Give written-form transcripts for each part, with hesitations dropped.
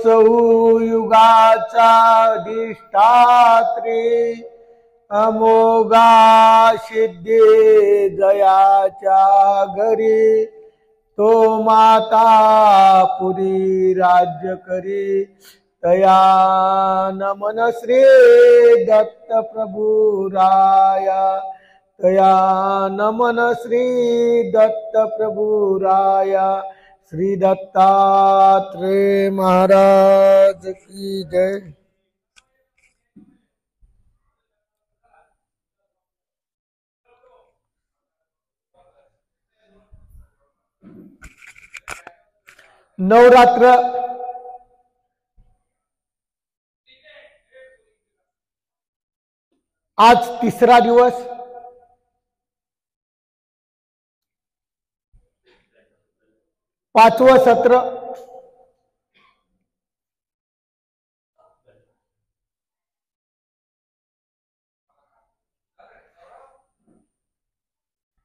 चौयुगाचा अधिष्ठात्री अमोघा सिद्धी जयाच्या घरी तो माता पुरी राज्य करी तया नमन श्री दत्त प्रभु राया तया नमन श्री दत्त प्रभु राया श्री दत्तात्रेय महाराज की जय। नवरात्र आज तिसरा दिवस। पाचवं सत्र।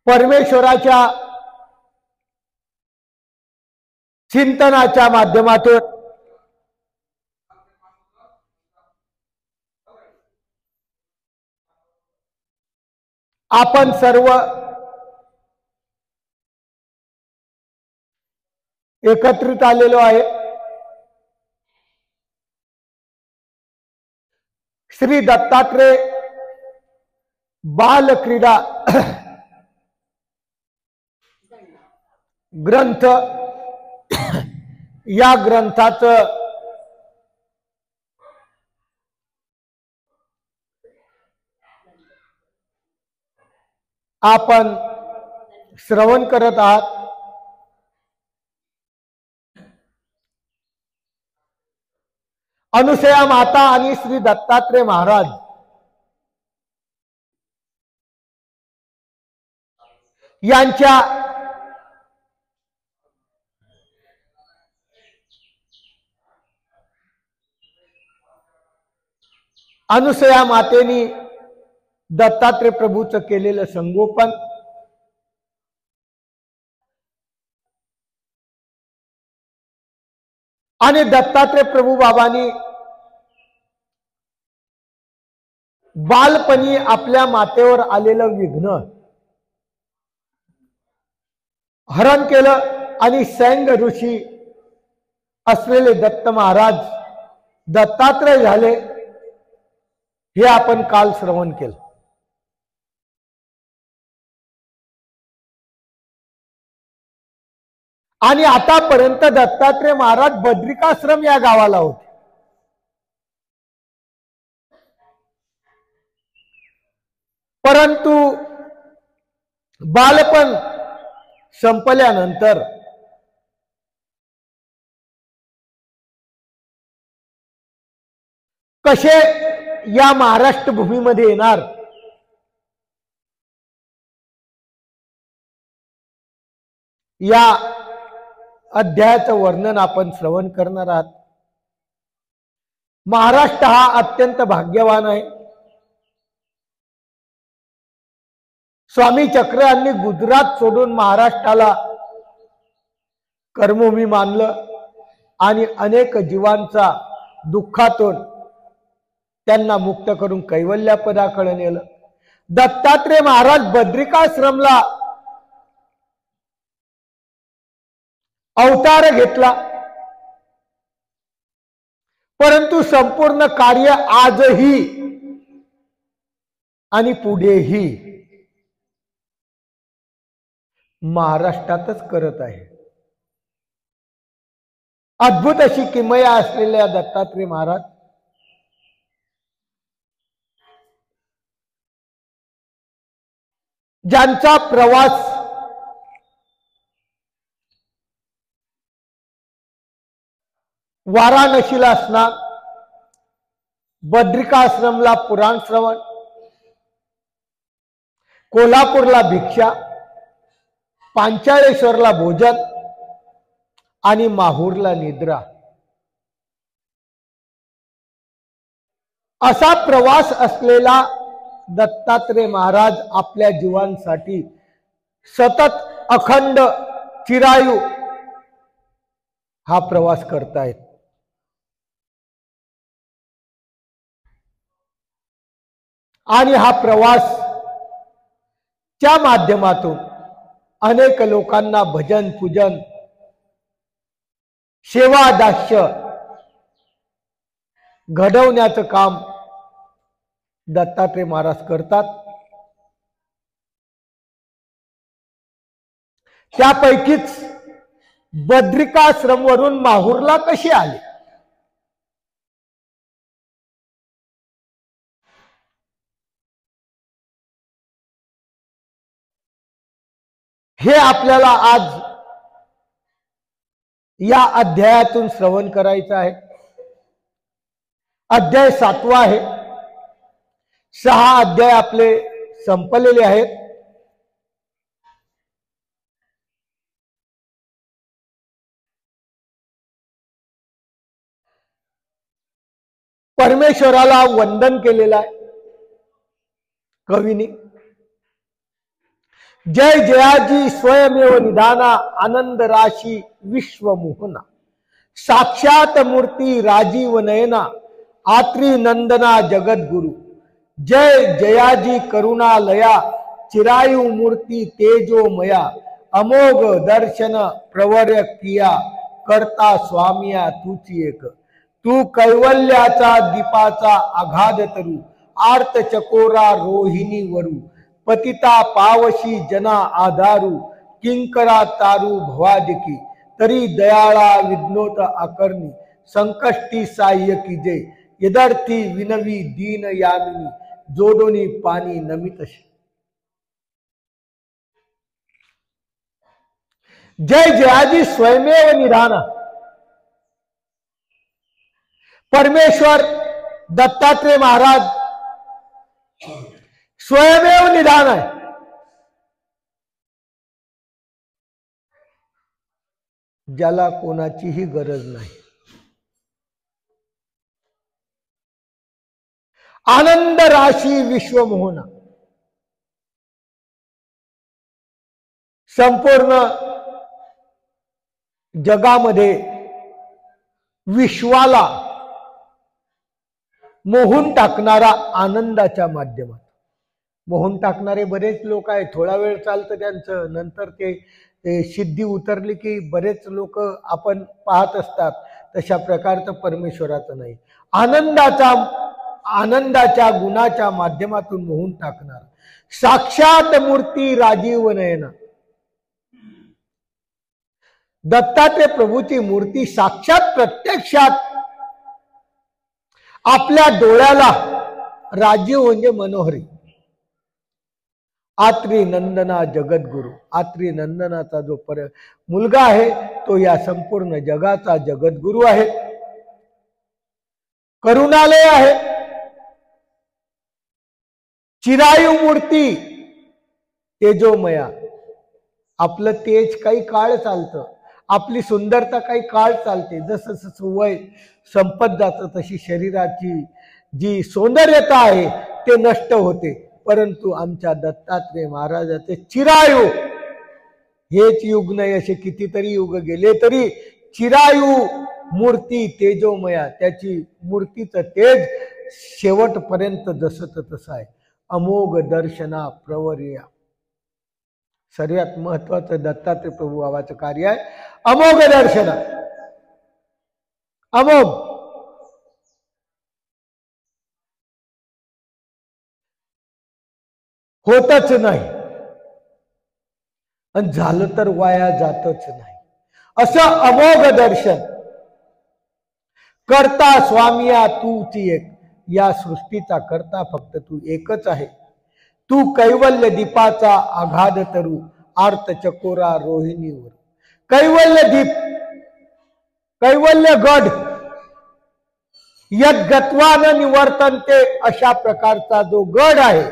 परमेश्वराच्या चिंतनाच्या माध्यमातून आपण सर्व एकत्रित आलेलो आहे। श्री दत्तात्रेय बाल क्रीडा ग्रंथ या ग्रंथाचं आपण श्रवण करत आहात। अनुसया माता आणि श्री दत्तात्रेय महाराज यांच्या अनुसया मातेनी दत्तात्रेय प्रभूचं केलेलं संगोपन आणि दत्तात्रेय प्रभू बाबांनी बालपणी आपल्या मातेवर आलेलं विघ्न हरण केलं आणि सैंग ऋषी असलेले दत्त महाराज दत्तात्रेय झाले, हे आपण काल श्रवण केलं। आणि आतापर्यंत दत्तात्रेय महाराज बद्रिकाश्रम या गावाला होते। परंतु बालपण संपल्यानंतर कसे या महाराष्ट्र भूमीमध्ये येणार या अध्यायाचं वर्णन आपण श्रवण करणार आहात। महाराष्ट्र हा अत्यंत भाग्यवान आहे। स्वामी चक्र यांनी गुजरात सोडून महाराष्ट्राला कर्मभूमी मानलं आणि अनेक जीवांचा दुःखातून त्यांना मुक्त करून कैवल्यापदाकडे नेलं। दत्तात्रेय महाराज बद्रिकाश्रमला अवतार घेतला, परंतु संपूर्ण कार्य आजही आणि पुढेही महाराष्ट्रातच करत आहे। अद्भुत अशी किमया असलेल्या दत्तात्रेय महाराज ज्यांचा प्रवास वाराणसीला असणार, बद्रिकाश्रमला पुराण श्रवण, कोल्हापूरला भिक्षा, पांचाळेश्वरला भोजन आणि माहूरला निद्रा, असा प्रवास असलेला दत्तात्रेय महाराज आपल्या जीवांसाठी सतत अखंड चिरायू हा प्रवास करतायत। आणि हा प्रवास च्या माध्यमातून अनेक लोकांना भजन पूजन सेवा दास्य घडवण्याचं काम दत्तात्रय महाराज करतात। त्यापैकीच बद्रिकाश्रम वरून माहूरला कसे आले हे आपल्याला आज या अध्यायातून श्रवण करायचं आहे। अध्याय 7वा आहे। 6 अध्याय आपले संपलेले आहेत। परमेश्वराला वंदन केलेलं आहे कवीने। जय जयाजी स्वयमेव निधाना आनंद राशी विश्वमोहना साक्षात मूर्ती राजीव नयना आत्री नंदना जगद्गुरु जय जयाजी करुणालया चिरायु मूर्ती तेजोमया अमोघ दर्शन प्रवर्य किया करता स्वामिया तूची एक तू कैवल्याचा दीपाचा आघाद तरु आर्त चकोरा रोहिणी वरु पतिता पावशी जना आधारू किंकरा तारू भवादिकी तरी दयाळा विघ्नोत आकर्णी संकष्टी साह्य कीजे यदर्थी विनवी दीन यामिनी जोडोनी पाणी नमितशी। जय जयाजी स्वयमेव निधाना। परमेश्वर दत्तात्रेय महाराज स्वयमेव निधान आहे। ज्याला कोणाचीही गरज नाही। आनंद राशी विश्वमोहना संपूर्ण जगामध्ये विश्वाला मोहून टाकणारा आनंदाच्या माध्यमात मोहून टाकणारे बरेच लोक आहेत। थोडा वेळ चालतं त्यांचं, नंतर ते सिद्धी उतरली की बरेच लोक आपण पाहत असतात। तशा प्रकारचं परमेश्वराचं नाही। आनंदाच्या गुणाच्या माध्यमातून मोहून टाकणार साक्षात मूर्ती राजीव नयना। दत्तात्रय प्रभूची मूर्ती साक्षात प्रत्यक्षात आपल्या डोळ्याला राजीव म्हणजे मनोहरी। आत्री नंदना जगद्गुरु आत्री नंदनाचा जो मुलगा आहे तो या संपूर्ण जगाचा जगद्गुरु आहे। करुणालय आहे। चिरायू मूर्ती तेजोमया आपलं तेज काही काळ चालतं, आपली सुंदरता काही काळ चालते। जसं जसं वय संपत जातं तशी शरीराची जी सौंदर्यता आहे ते नष्ट होते। परंतु आमच्या दत्तात्रय महाराजाचे चिरायू हेच युग नाही, असे कितीतरी युग गेले तरी चिरायू मूर्ती तेजोमया त्याची मूर्तीचं तेज शेवटपर्यंत जसं तसं आहे। अमोघ दर्शना प्रवर्या सर्वात महत्वाचं दत्तात्रय प्रभू बाबाचं कार्य आहे अमोघ दर्शना। अमोघ होतच नाही आणि झालं तर वाया जातच नाही असं अमोघ दर्शन करता स्वामिया तूची एक। या सृष्टीचा करता फक्त तू एकच आहे। तू कैवल्य दीपाचा आघाद तरु आर्त चकोरा रोहिणीवर। कैवल्य दीप कैवल्य गड यद्गत्वान निवर्तनते अशा प्रकारचा जो गड आहे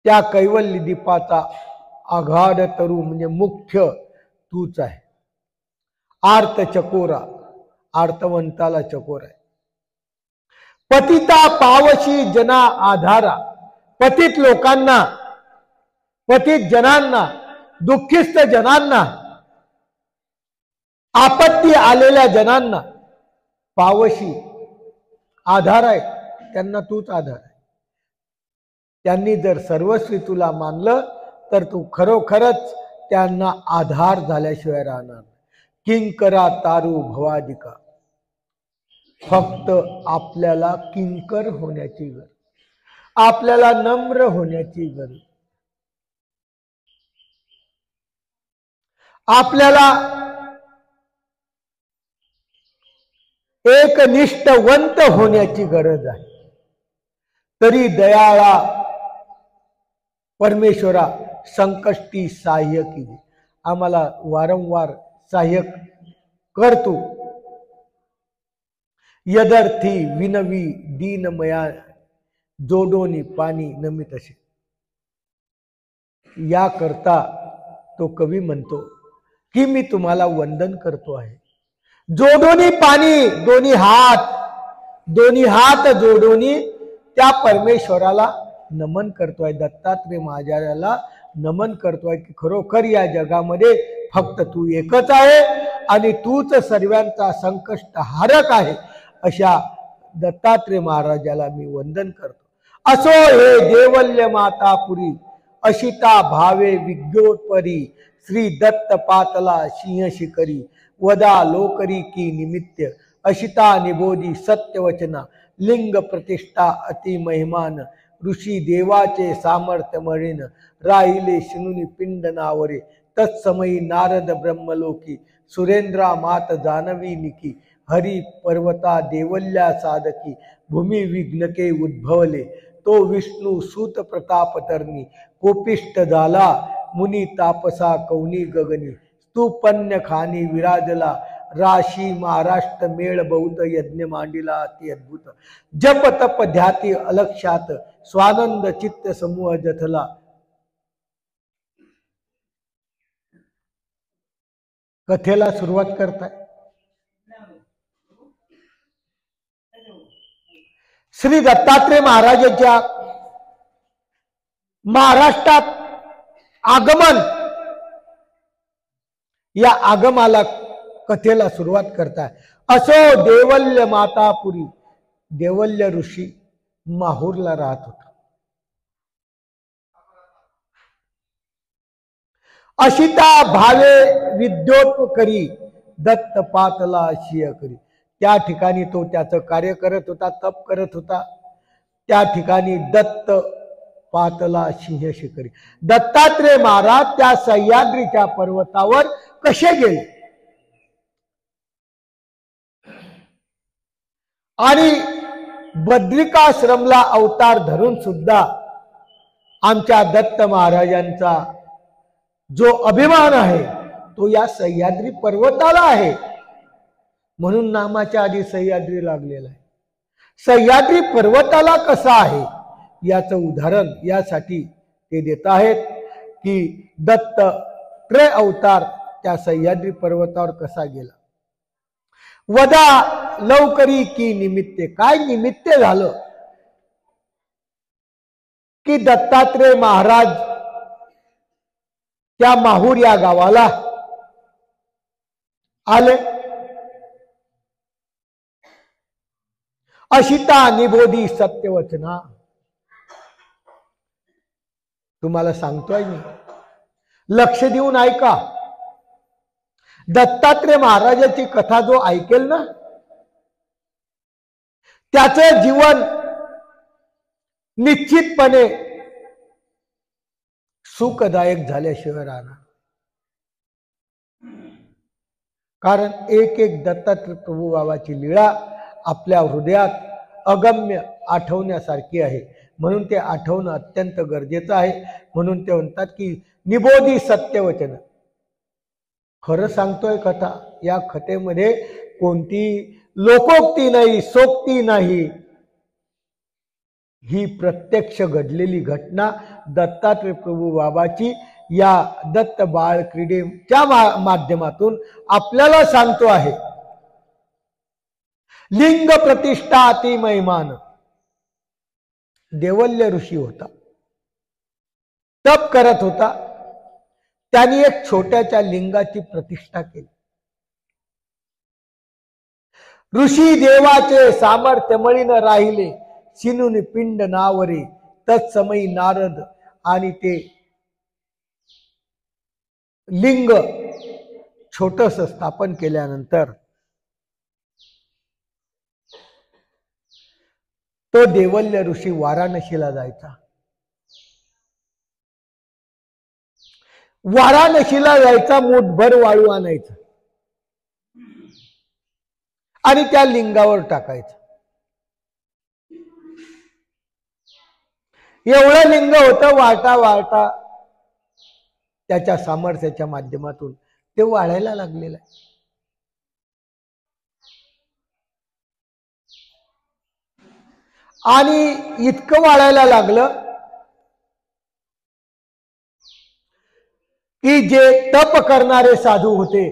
त्या कैवल्य दीपाचा आघाड तरु म्हणजे मुख्य तूच आहे। आर्त चकोरा आर्तवंताला चकोर आहे। पतिता पावशी जना आधारा पतित लोकांना पतित जनांना दुःखिस्त जनांना आपत्ती आलेल्या जनांना पावशी आधार आहे। त्यांना तूच आधार आहे. त्यांनी जर सर्वस्वी तुला मानलं तर तू खरोखरच त्यांना आधार झाल्याशिवाय राहणार. किंकरा तारू भवादिका. फक्त आपल्याला किंकर होण्याची गरज, आपल्याला नम्र होण्याची गरज, आपल्याला एकनिष्ठवंत होण्याची गरज आहे. तरी दयाळा परमेश्वरा संकष्टी सहाय्य कीजे. आम्हाला वारंवार सहाय्य करतो. यदर्थी विनवी दीनमया जोडोनी पाणी नमित असे. या करता तो कवी म्हणतो की मी तुम्हाला वंदन करतो आहे. जोडोनी पाणी, दोन्ही हात जोडोनी त्या परमेश्वराला नमन करतोय. दत्तात्रय महाराजाला नमन करतोय की खरोखर या जगामध्ये फक्त तू एकच आहे आणि तूच सर्वांचा संकष्ट हारक आहे. अशा दत्तात्रय महाराजाला मी वंदन करतो. असो हे देवल्य मातापुरी अशिता भावे विज्ञोत्परी. श्री दत्त पातला सिंह शिकरी वदा लोकरी की निमित्य. अशिता निबोधी सत्यवचना लिंग प्रतिष्ठा अति महिमान. ऋषी देवाचे सामर्थ्य मळीन राहिले शिनुनी पिंड नावरे. तत्समयी नारद ब्रह्मलोकी सुरेंद्रा मात जानवी निकी. हरी पर्वता देवल्या साधकी भूमी विघ्नके उद्भवले. तो विष्णू सूत प्रताप तरणी कोपिष्ट झाला मुनी तापसा कौनी गगनी. स्तूपन्य खानी विराजला राशी महाराष्ट्र मेळ बौद्ध यज्ञ मांडिला अति अद्भुत. जप तप ध्याती अलक्षात स्वानंद चित्त समूह जथला. कथेला सुरुवात करताय. श्री दत्तात्रय महाराजांच्या महाराष्ट्रात आगमन, या आगमाला कथेला सुरुवात करताय. असो देवल्य मातापुरी. देवल्य ऋषी माहूरला राहत होता. अशिता भावे विद्योत करी दत्त पातला शिय करी. त्या ठिकाणी तो त्याचं कार्य करत होता, तप करत होता. त्या ठिकाणी दत्त पातला सिंह शिकरी. दत्तात्रय महाराज त्या सह्याद्रीच्या पर्वतावर कसे गेले आणि बद्रिकाश्रमला अवतार धरून सुद्धा आमच्या दत्त महाराजांचा जो अभिमान आहे तो या सह्याद्री पर्वताला आहे. म्हणून नामाच्या आधी सह्याद्री लागलेला आहे. सह्याद्री पर्वताला कसा आहे याचं उदाहरण यासाठी ते देत आहेत की दत्त त्रय अवतार त्या सह्याद्री पर्वतावर कसा गेला. वदा लवकरी की निमित्ते. काय निमित्ते झालं की दत्तात्रय महाराज त्या माहूर या गावाला आले. अशिता निबोधी सत्यवचना. तुम्हाला सांगतोय मी, लक्ष देऊन ऐका. दत्तात्रय महाराजाची कथा जो ऐकेल ना त्याचं जीवन निश्चितपणे सुखदायक झाल्याशिवाय राहणार. कारण एक एक दत्तात्रय प्रभू बाबाची लीळा आपल्या हृदयात अगम्य आठवण्यासारखी आहे. म्हणून ते आठवणं अत्यंत गरजेचं आहे. म्हणून ते म्हणतात की निबोधी सत्यवचन. खरं सांगतोय कथा. या कथेमध्ये कोणती लोकोक्ती नाही, सोक्ती नाही. ही प्रत्यक्ष घडलेली घटना दत्तात्रय प्रभू बाबाची या दत्त बाळ क्रीडेच्या माध्यमातून आपल्याला सांगतो आहे. लिंग प्रतिष्ठा अति महिमान. देवल्य ऋषी होता, तप करत होता. त्यांनी एक छोट्याच्या लिंगाची प्रतिष्ठा केली. ऋषी देवाचे सामर्थ्य मळीन राहिले सिनुनी पिंड नावरे तत्समयी नारद आणि ते लिंग छोटस स्थापन केल्यानंतर तो देवल्य ऋषी वाराणसीला जायचा. वाराणसीला जायचा, मूठभर वाळू आणायचं आणि त्या लिंगावर टाकायचं. एवढं लिंग होतं, वाटा वाटा त्याच्या सामर्थ्याच्या माध्यमातून ते वाढायला लागलेलं आहे. आणि इतकं वाढायला लागलं की जे तप करणारे साधू होते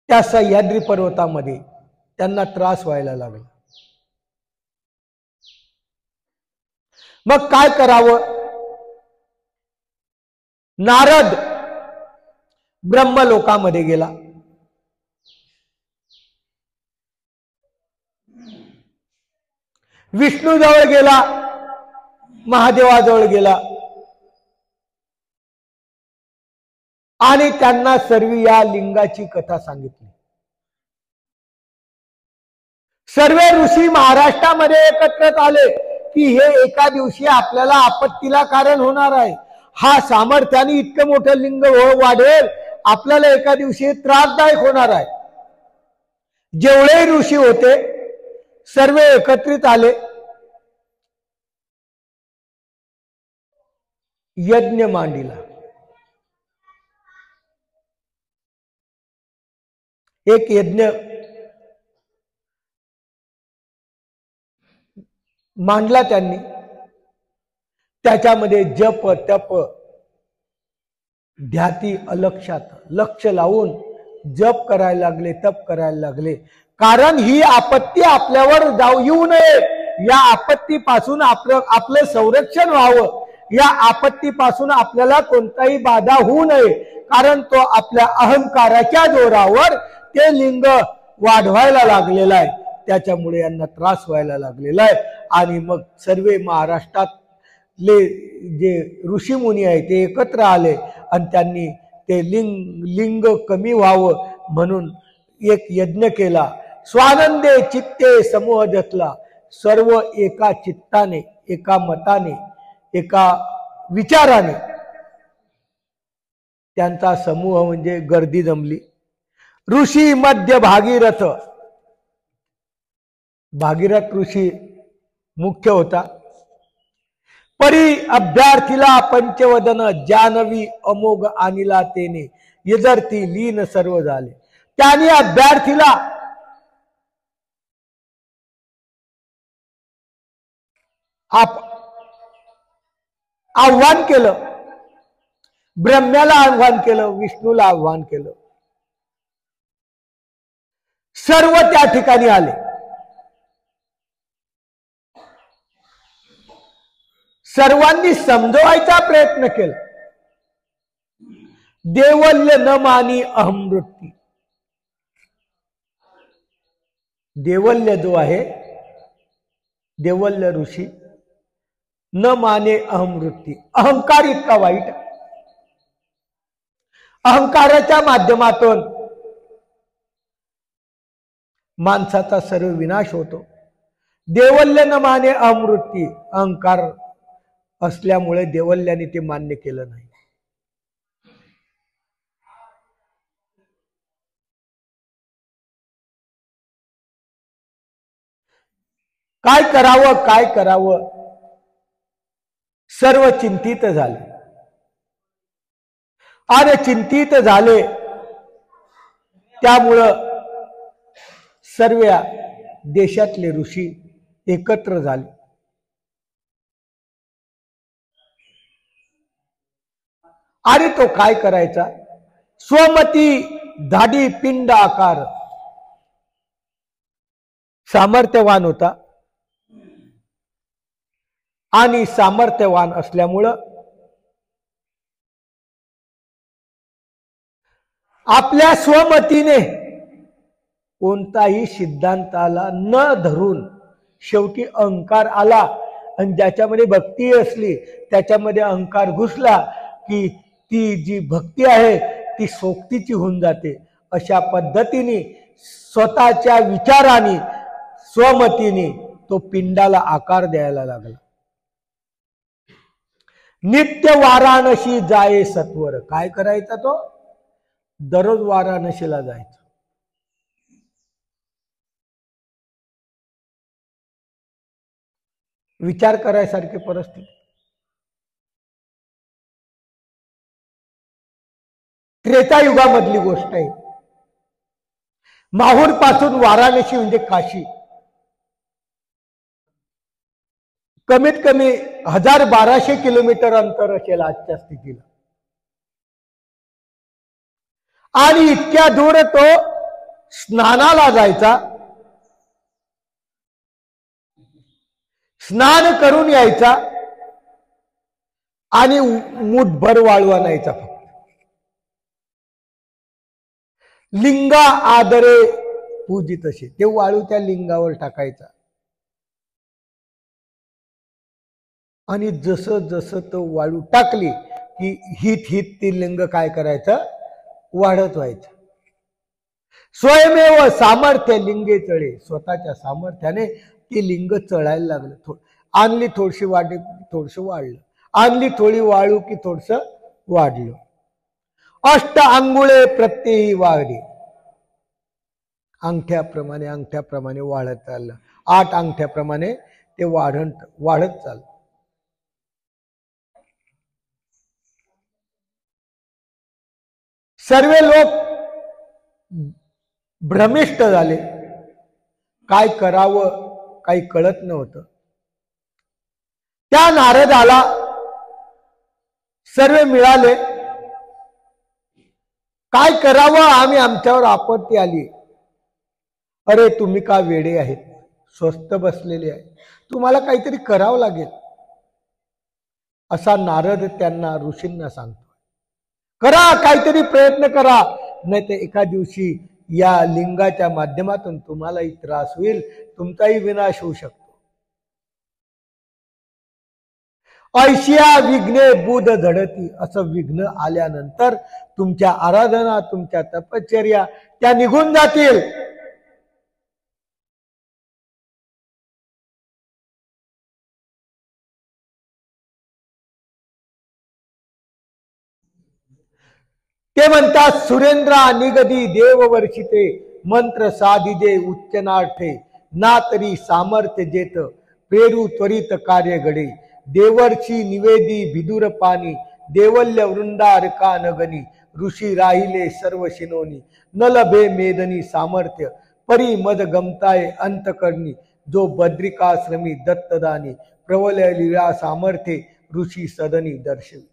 त्या सह्याद्री पर्वतामध्ये त्यांना त्रास व्हायला लागला. मग काय करावं? नारद ब्रह्मलोकामध्ये गेला. विष्णूजवळ गेला, महादेवाजवळ गेला आणि त्यांना सर्व या लिंगाची कथा सांगितली. सर्व ऋषी महाराष्ट्रामध्ये एकत्रित आले की हे एका दिवशी आपल्याला आपत्तीला कारण होणार आहे. हा सामर्थ्याने इतकं मोठं लिंग वाढेल, आपल्याला एका दिवशी त्रासदायक होणार आहे. जेवढे ऋषी होते सर्व एकत्रित आले. यज्ञ मांडला. एक यज्ञ मांडला त्यांनी. त्याच्यामध्ये जप तप ध्याती अलक्षात लक्ष लावून जप करायला लागले, तप करायला लागले. कारण ही आपत्ती आपल्यावर येऊ नये, या आपत्तीपासून आपलं संरक्षण व्हावं, या आपत्तीपासून आपल्याला कोणताही बाधा होऊ नये. कारण तो आपल्या अहंकाराच्या जोरावर ते लिंग वाढवायला लागलेला आहे, त्याच्यामुळे यांना त्रास व्हायला लागलेला आहे. आणि मग सर्व महाराष्ट्रातले जे ऋषीमुनी आहे ते एकत्र आले आणि त्यांनी ते लिंग कमी व्हावं म्हणून एक यज्ञ केला. स्वानंदे चित्ते समूह जतला. सर्व एका चित्ताने, एका मताने, एका विचाराने त्यांचा समूह म्हणजे गर्दी जमली. ऋषी मध्य भागीरथ. भागीरथ ऋषी मुख्य होता. परी अभ्यार्थीला पंचवदन जानवी अमोघ आणिला तेने यजरती लीन सर्व झाले. त्याने अभ्यार्थीला आव्हान केलं, ब्रह्म्याला आव्हान केलं, विष्णूला आव्हान केलं. सर्व त्या ठिकाणी आले. सर्वांनी समजवायचा प्रयत्न केला. देवल्य न मानी अहमवृत्ती. देवल्य जो आहे, देवल्य ऋषी न माने अहमवृत्ती. अहंकार इतका वाईट. अहंकाराच्या माध्यमातून माणसाचा सर्व विनाश होतो. देवल्य न माने अहमवृत्ती. अहंकार असल्यामुळे देवल्याने ते मान्य केलं नाही. काय करावं, काय करावं, सर्व चिंतित झाले. आणि चिंतित झाले त्यामुळं सर्व देशातले ऋषी एकत्र झाले. आणि तो काय करायचा? स्वमती धाडी पिंड आकार. सामर्थ्यवान होता आणि सामर्थ्यवान असल्यामुळं आपल्या स्वमतीने कोणताही सिद्धांताला न धरून शेवटी अहंकार आला आणि ज्याच्यामध्ये भक्ती असली त्याच्यामध्ये अहंकार घुसला की ती जी भक्ती आहे ती सोक्तीची होऊन जाते. अशा पद्धतीने स्वतःच्या विचाराने स्वमतीने तो पिंडाला आकार द्यायला लागला. नित्य वाराणसी जाये सत्वर. काय करायचा तो? दररोज वाराणसीला जायचा. विचार करायसारखी परिस्थिती. त्रेतायुगामधली गोष्ट आहे. माहूर पासून वाराणसी म्हणजे काशी कमीत कमी 1200 किलोमीटर अंतर असेल आजच्या स्थितीला. आणि इतक्या दूर तो स्नानाला जायचा, स्नान करून यायचा आणि मुठभर वाळू आणायचा. फक्त लिंगा आदरे पूजित असे ते वाळू त्या लिंगावर टाकायचा. आणि जसं जसं तो वाळू टाकली की हित ती लिंग काय करायचं? वाढत व्हायचं. स्वयमेव सामर्थ्य लिंगे चळे. स्वतःच्या सामर्थ्याने ती लिंग चढायला लागलं. आणली थोडीशी वाढली, थोडस वाढलं. आणली थोडी वाळू की थोडस वाढलं. अष्ट अंगुळे प्रत्येही वाढली. अंगठ्याप्रमाणे वाढत चाललं. 8 अंगठ्याप्रमाणे ते वाढत चाललं. सर्व लोक भ्रमिष्ट झाले. काय करावं काही कळत नव्हतं. त्या नारदाला सर्व मिळाले. काय करावं? आमच्यावर आपत्ती आली. अरे तुम्ही का वेडे आहेत? स्वस्थ बसलेले आहे, तुम्हाला काहीतरी करावं लागेल असा नारद त्यांना ऋषींना सांगतो. करा, काहीतरी प्रयत्न करा, नाही तर एका दिवशी या लिंगाच्या माध्यमातून तुम्हालाही त्रास होईल, तुमचाही विनाश होऊ शकतो. ऐशिया विघ्ने बुध झडती. असं विघ्न आल्यानंतर तुमच्या आराधना, तुमच्या तपश्चर्या त्या निघून जातील. ते म्हणतात सुरेंद्रा निगदी देव वर्षिते मंत्र साधिजे उच्चनाठे ना तरी सामर्थ्य जेत पेरू त्वरित कार्य घडे देवर्षी निवेदी भिदुर पाणी देवल्य वृंदार का नगनी ऋषी राहिले सर्व शिनोनी न लभे मेदनी सामर्थ्य परी मद गमताय अंतकर्णी जो बद्रिकाश्रमी दत्तदानी प्रवलय लीळा सामर्थ्ये ऋषी सदनी दर्शवी.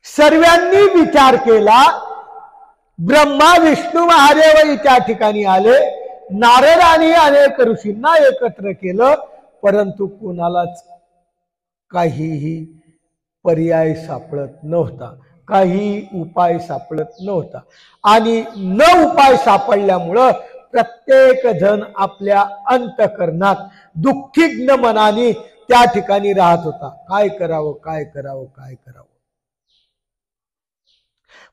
सर्वांनी विचार केला. ब्रह्मा विष्णू महादेव त्या ठिकाणी आले. नारदांनी अनेक ऋषींना एकत्र केलं, परंतु कोणालाच काहीही पर्याय सापडत नव्हता, काही उपाय सापडत नव्हता. आणि न उपाय सापडल्यामुळं प्रत्येक जण आपल्या अंतःकरणात दुःखिग्न मनाने त्या ठिकाणी राहत होता. काय करावं, काय करावं, काय करावं.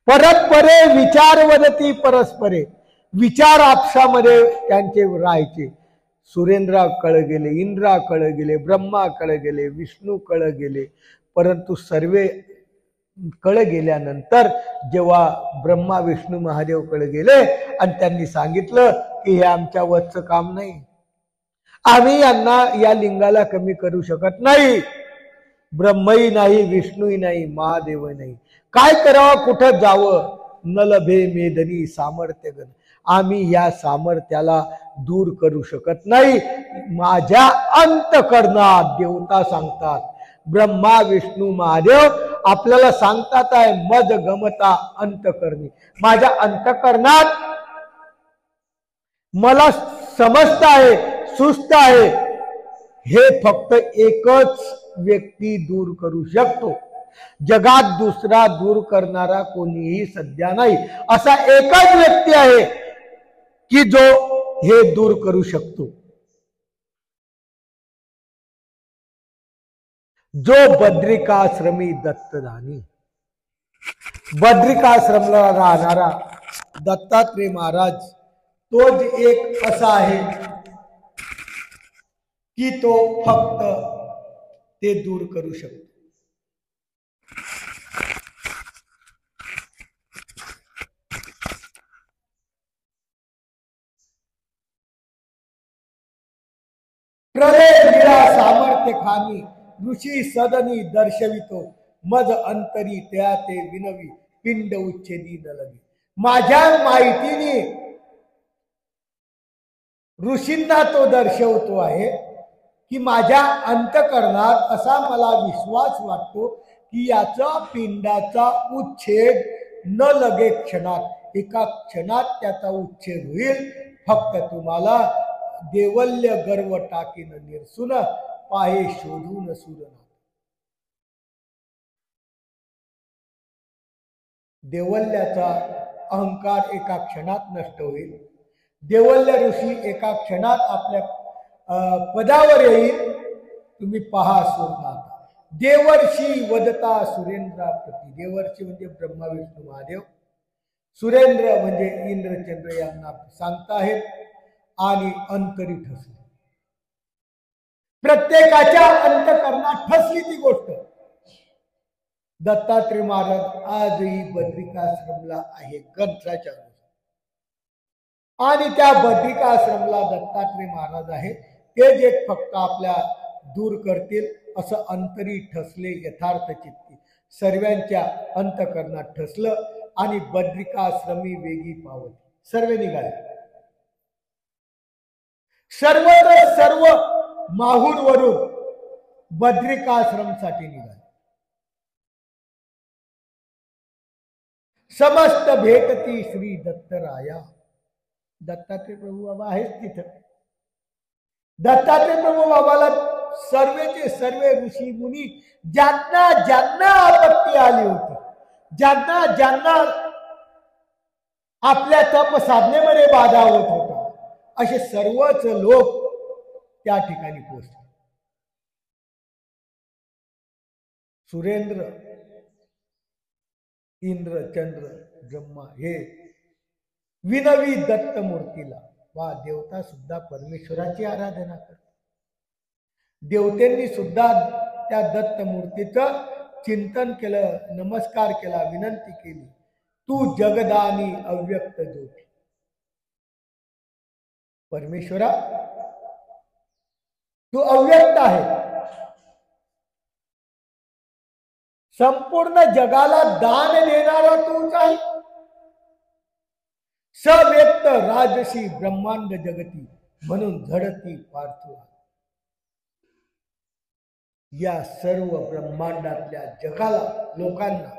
परस्परे विचार वदती परस्परे. विचार आपसामध्ये त्यांचे राहायचे. सुरेंद्रा कळ गेले, इंद्रा कळ गेले, ब्रह्मा कळ गेले, विष्णू कळ गेले. परंतु सर्वे कळ गेल्यानंतर जेव्हा ब्रह्मा विष्णू महादेव कळ गेले आणि त्यांनी सांगितलं की हे आमच्या वचचं काम नाही, आम्ही यांना या लिंगाला कमी करू शकत नाही. ब्रह्मही नाही, विष्णूही नाही, महादेवही नाही. काय करावं, कुठं जावं? न लभे मेदनी सामर्थ्यगण. आम्ही या सामर्थ्याला दूर करू शकत नाही. माझ्या अंतःकरणात देवता सांगतात, ब्रह्मा विष्णू महादेव आपल्याला सांगतात आहे मद गमता अंतःकरणी. माझ्या अंतःकरणात मला समजत आहे, सुस्त आहे. हे फक्त एकच व्यक्ती दूर करू शकतो. जगात दुसरा दूर करणारा कोणीही सध्या नाही. असा एकच व्यक्ती आहे की जो हे दूर करू शकतो, जो बद्रिकाश्रमी दत्तदानी. बद्रिकाश्रमला राहणारा दत्तात्रेय महाराज तोच एक असा आहे की तो फक्त ते दूर करू शकतो. प्रलय लीला सामर्थ्य खानी ऋषी सदनी दर्शवितो मज अंतरी त्या ते विनवी पिंड उच्छेदी न लगे. माझ्या माहितीने ऋषींना तो दर्शवतो आहे की माझ्या अंतकरणात असा मला विश्वास वाटतो की याचा पिंडाचा उच्छेद न लगे क्षणात, एका क्षणात त्याचा उच्छेद होईल. फक्त तुम्हाला देवल्य गर्व टाकीन निरसून पाहे शोधून सुरना. देवल्याचा अहंकार एका क्षणात नष्ट होईल. देवल्य ऋषी एका क्षणात आपल्या पदावर येईल. तुम्ही पहा सुरनाथ. देवर्षी वदता सुरेंद्राप्रती. देवर्षी म्हणजे ब्रह्मा विष्णू महादेव, सुरेंद्र म्हणजे इंद्रचंद्र यांना सांगताहेत आणि अंतरी ठसली. प्रत्येकाच्या अंतकरणात ठसली ती गोष्ट. दत्तात्रेय महाराज आजही बद्रिकाश्रमला आहे ग्रंथाच्या, आणि त्या बद्रिकाश्रमला दत्तात्रेय महाराज आहे. ते जे फक्त आपल्या दूर करतील असं अंतरी ठसले यथार्थ चित्ती. सर्वांच्या अंतकरणात ठसलं आणि बद्रिकाश्रमी वेगी पावत सर्व निघाले. सर्व माहूर वरून बद्रिकाश्रम साठी निघाले. समस्त भेटती श्री दत्तराया. दत्तात्रेय प्रभू बाबा आहेत तिथं. दत्तात्रेय प्रभू बाबाला सर्वेचे सर्व ऋषी मुनी ज्यांना ज्यांना आपत्ती आली होती, ज्यांना ज्यांना आपल्या तप साधनेमध्ये बाधा होत होता, असे सर्वच लोक त्या ठिकाणी पोहोचले. सुरेंद्र, इंद्र, चंद्र, ब्रह्मा हे विनवी दत्त मूर्तीला वा देवता सुद्धा परमेश्वराची आराधना करतात. देवतेंनी सुद्धा त्या दत्त मूर्तीचं चिंतन केलं, नमस्कार केला, विनंती केली. तू जगदानी अव्यक्त ज्योती. परमेश्वरा तू अव्यक्त आहे. संपूर्ण जगाला दान देणारा तूच आहे. सव्यक्त राजसी ब्रह्मांड जगती म्हणून झडती पार्थू. या सर्व ब्रह्मांडातल्या जगाला, लोकांना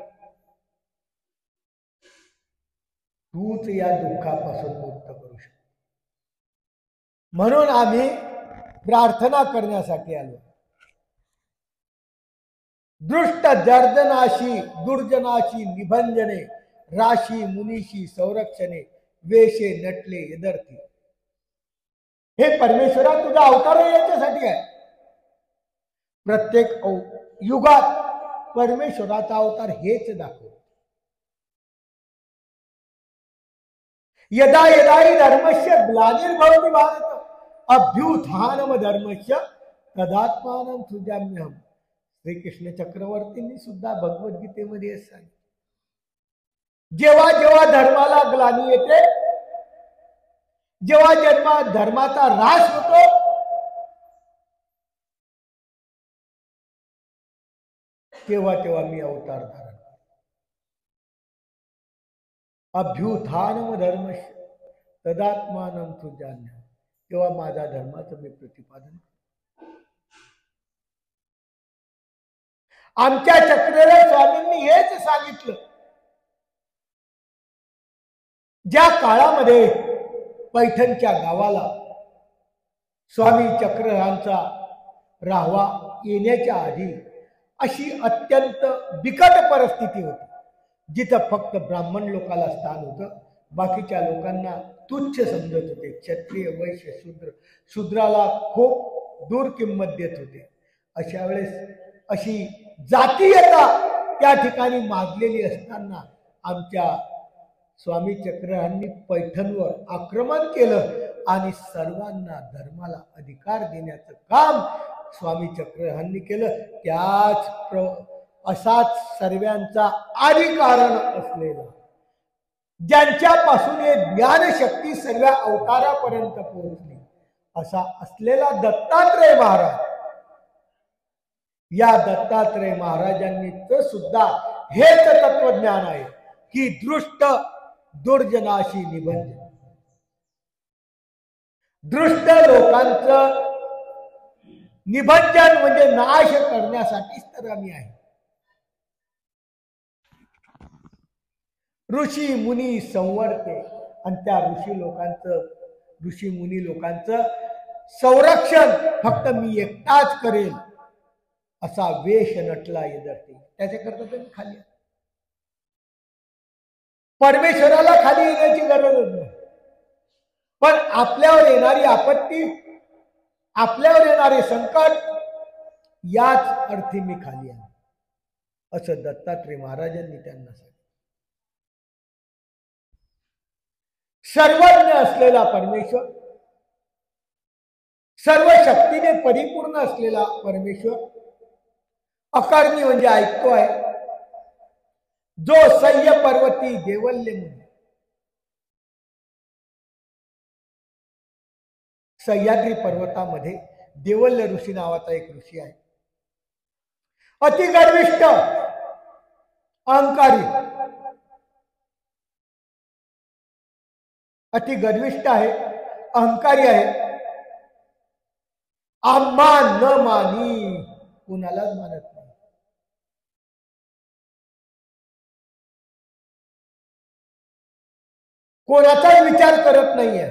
तूच या दुःखापासून मुक्त करू शकतो. म्हणून आम्ही प्रार्थना करण्यासाठी आलो. दृष्ट जर्दनाशी दुर्जनाशी निभंजने राशी मुनीशी संरक्षणे वेशे नटले यदर्थी. हे परमेश्वरा तुझा अवतार याच्यासाठी आहे. प्रत्येक युगात परमेश्वराचा अवतार हेच दाखव. यदा यदा हि धर्मस्य ग्लानिर्भवति भारत अभ्युत्थानम धर्मस्य तदात्मानं सृजाम्यहम्. श्रीकृष्ण चक्रवर्तींनी सुद्धा भगवद्गीतेमध्ये सांगितले, जेव्हा जेव्हा धर्माला ग्लानी येते, जेव्हा धर्माचा ऱ्हास होतो, तेव्हा तेव्हा मी अवतार धारण. अभ्युत्थानम धर्मस्य तदात्मानं सृजाम्यहम्. तेव्हा माझा धर्माचं मी प्रतिपादन. आमच्या चक्रधर स्वामींनी हेच सांगितलं. ज्या काळामध्ये पैठणच्या गावाला स्वामी चक्रधरांचा राहावा येण्याच्या आधी अशी अत्यंत बिकट परिस्थिती होती, जिथं फक्त ब्राह्मण लोकाला स्थान होतं, बाकीच्या लोकांना तुच्छ समजत होते. क्षत्रिय, वैश्य, शूद्र, शूद्राला खूप दूर किंमत देत होते. अशा वेळेस अशी जातीयता त्या ठिकाणी माजलेली असताना आमच्या स्वामी चक्रहांनी पैठणवर आक्रमण केलं आणि सर्वांना धर्माला अधिकार देण्याचं काम स्वामी चक्रहांनी केलं. असाच सर्वांचा आदी कारण असलेला, ज्यांच्यापासून हे ज्ञानशक्ती सर्व अवतारापर्यंत पोहोचली, असा असलेला दत्तात्रय महाराज, या दत्तात्रय महाराजांनी सुद्धा हेच तत्वज्ञान आहे की दृष्ट दुर्जनाशी निबंध. दृष्ट लोकांचं निबंधन म्हणजे नाश करण्यासाठीच तर आम्ही आहे. ऋषी मुनी संवर्ते आणि त्या ऋषी मुनी लोकांचं संरक्षण फक्त मी एकटाच करेल असा वेश नटला यदर्थे. त्याच्याकरता त्यांनी खाली, परमेश्वराला खाली येण्याची गरजच नाही, पण आपल्यावर येणारी आपत्ती, आपल्यावर येणारे संकट, याच अर्थी मी खाली आहे असं दत्तात्रय महाराजांनी त्यांना सांगितलं. सर्वज्ञ असलेला परमेश्वर, सर्व शक्तीने परिपूर्ण असलेला परमेश्वर, अकर्मी म्हणजे ऐकतो आहे, जो सह्य पर्वती देवल्य मुनी, सह्याद्री पर्वतामध्ये देवल्य ऋषी नावाचा एक ऋषी आहे. अति गर्विष्ठ, अहंकारी, अति गर्विष्ठ आहे, अहंकारी आहे. आम्हा न मानी, कुणालाच मानत नाही. कोणाचाच विचार करत नाहीये.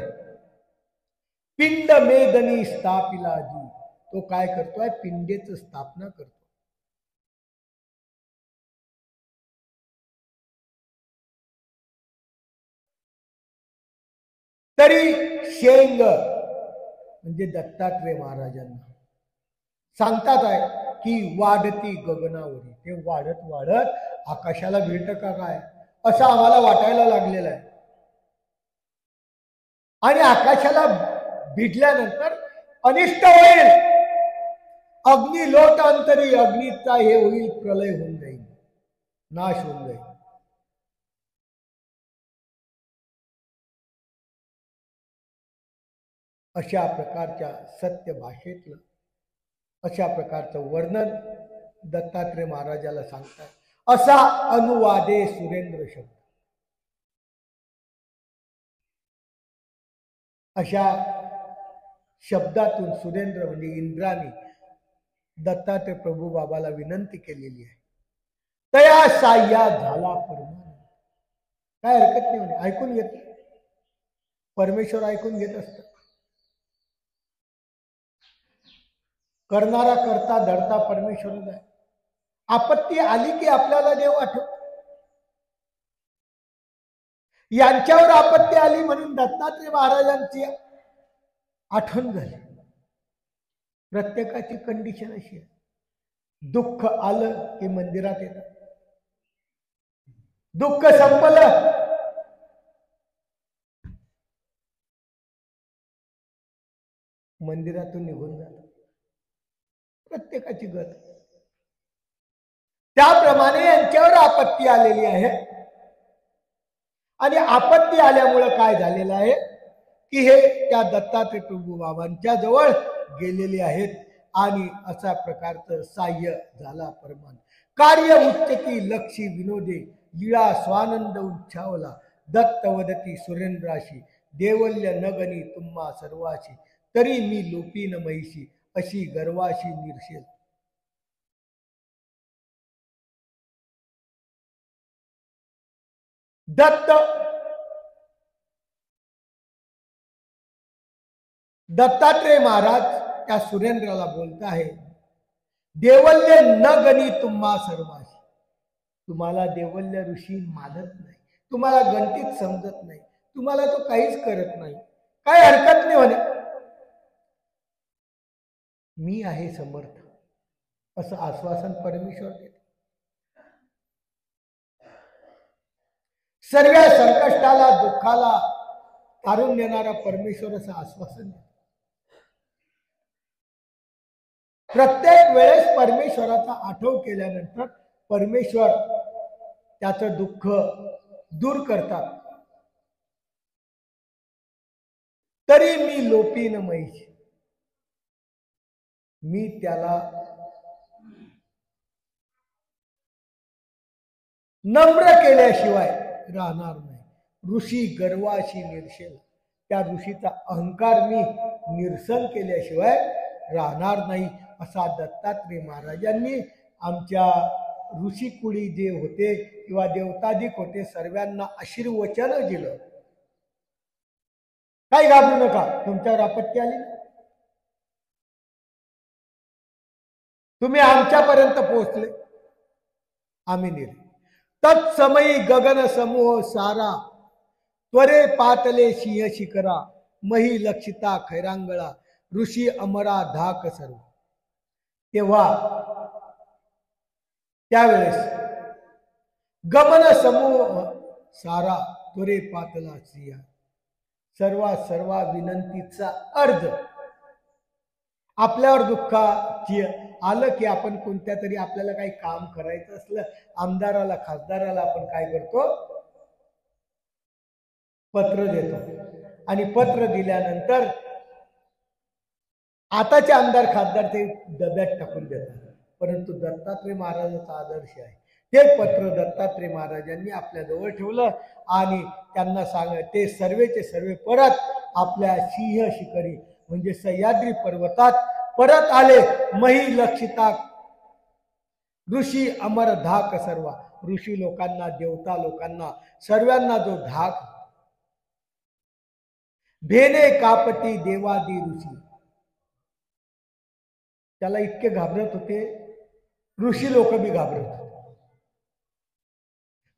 पिंड मेदनी स्थापिला जी, तो काय करतोय, पिंडेच स्थापना करतो. तरी शेंग म्हणजे दत्तात्रय महाराजांना सांगतात आहे की वाढती गगनावरी, ते वाढत वाढत आकाशाला भेट का काय असं आम्हाला वाटायला लागलेलं आहे. आणि आकाशाला भिडल्यानंतर अनिष्ट होईल, अग्नी लोटांतरी अग्नीचा हे होईल, प्रलय होऊन जाईल, नाश होऊन जाईल. अशा प्रकारच्या सत्य भाषेतलं अशा प्रकारचं वर्णन दत्तात्रय महाराजाला सांगतात. असा अनुवादे सुरेंद्र शब्द. अशा शब्दातून सुरेंद्र म्हणजे इंद्राने दत्तात्रय प्रभू बाबाला विनंती केलेली आहे. तया साह्या झाला परमान. काय हरकत नाही म्हणे, ऐकून घेत, परमेश्वर ऐकून घेत असत. करणारा करता धरता परमेश्वरच आहे. आपत्ती आली की आपल्याला देव आठवतो. यांच्यावर आपत्ती आली म्हणून दत्तात्रय महाराजांची आठवण झाली. प्रत्येकाची कंडिशन अशी आहे, दुःख आलं की मंदिरात येतात, दुःख संपलं मंदिरातून निघून जातात. प्रत्येकाची गत. त्याप्रमाणे यांच्यावर आपत्ती आलेली आहे. आणि आपत्ती आल्यामुळे काय झालेलं आहे की हे त्या दत्तात्रय प्रभू बाबांच्या जवळ गेलेले आहेत. आणि अशा प्रकारचं साह्य झाला परमान. कार्य उच्चती लक्षी विनोदे, लीळा स्वानंद उच्छावला, दत्त वदती सुरेंद्राशी, देवल्य नगनी तुम्हा सर्वाशी, तरी मी लोपीन महिषी, अशी गर्वाशी निर्शेल. दत्तात्रय महाराज त्या सुरेंद्राला बोलत आहे देवल्य न गणी तुम्हा सर्वाशी. तुम्हाला देवल्य ऋषी मानत नाही, तुम्हाला गणित समजत नाही, तुम्हाला तो काहीच करत नाही. काय हरकत नाही म्हणे, मी आहे समर्थ, असं आश्वासन परमेश्वर देतो. सर्व संकष्टाला दुःखाला तारून नेणारा परमेश्वर असं आश्वासन देतो. प्रत्येक वेळेस परमेश्वराचा आठव केल्यानंतर परमेश्वर त्याचं दुःख दूर करतात. तरी मी लोपीन मैशी, मी त्याला नम्र केल्याशिवाय राहणार नाही. ऋषी गर्वाशी निर्शेल, त्या ऋषीचा अहंकार मी निरसन केल्याशिवाय राहणार नाही, असा दत्तात्रय महाराजांनी आमच्या ऋषीकुळी जे होते किंवा देवताधिक होते सर्वांना आशीर्वचन दिलं. काही घाबरू नका, तुमच्यावर आपत्ती आली, तुम्ही आमच्यापर्यंत पोहोचले, आम्ही निर्णय. तत्समयी गगन समूह सारा, त्वरे पातले सिंह शिखरा, मही लक्षिता खैरांगळा, ऋषी अमरा धाक सर्व. तेव्हा त्यावेळेस गमन समूह सारा, त्वरे पातला सिंह, सर्वा विनंतीचा अर्ध. आपल्यावर दुःखाची आलं की आपण कोणत्या तरी आपल्याला काही काम करायचं असलं, आमदाराला खासदाराला आपण काय करतो, पत्र देतो. आणि पत्र दिल्यानंतर आताचे आमदार खासदार ते डब्यात टाकून देतात, परंतु दत्तात्रय महाराजांचा आदर्श आहे. ते पत्र दत्तात्रय महाराजांनी आपल्या जवळ ठेवलं आणि त्यांना सांग, ते सर्वेचे सर्वे परत आपल्या सिंह शिखरी म्हणजे सह्याद्री पर्वतात परत आले. मही लक्षिता, ऋषी अमर धाक सर्व, ऋषी लोकांना, देवता लोकांना, सर्वांना जो धाक, भेने कापटी देवादी ऋषी, त्याला इतके घाबरत होते, ऋषी लोक बी घाबरत होते.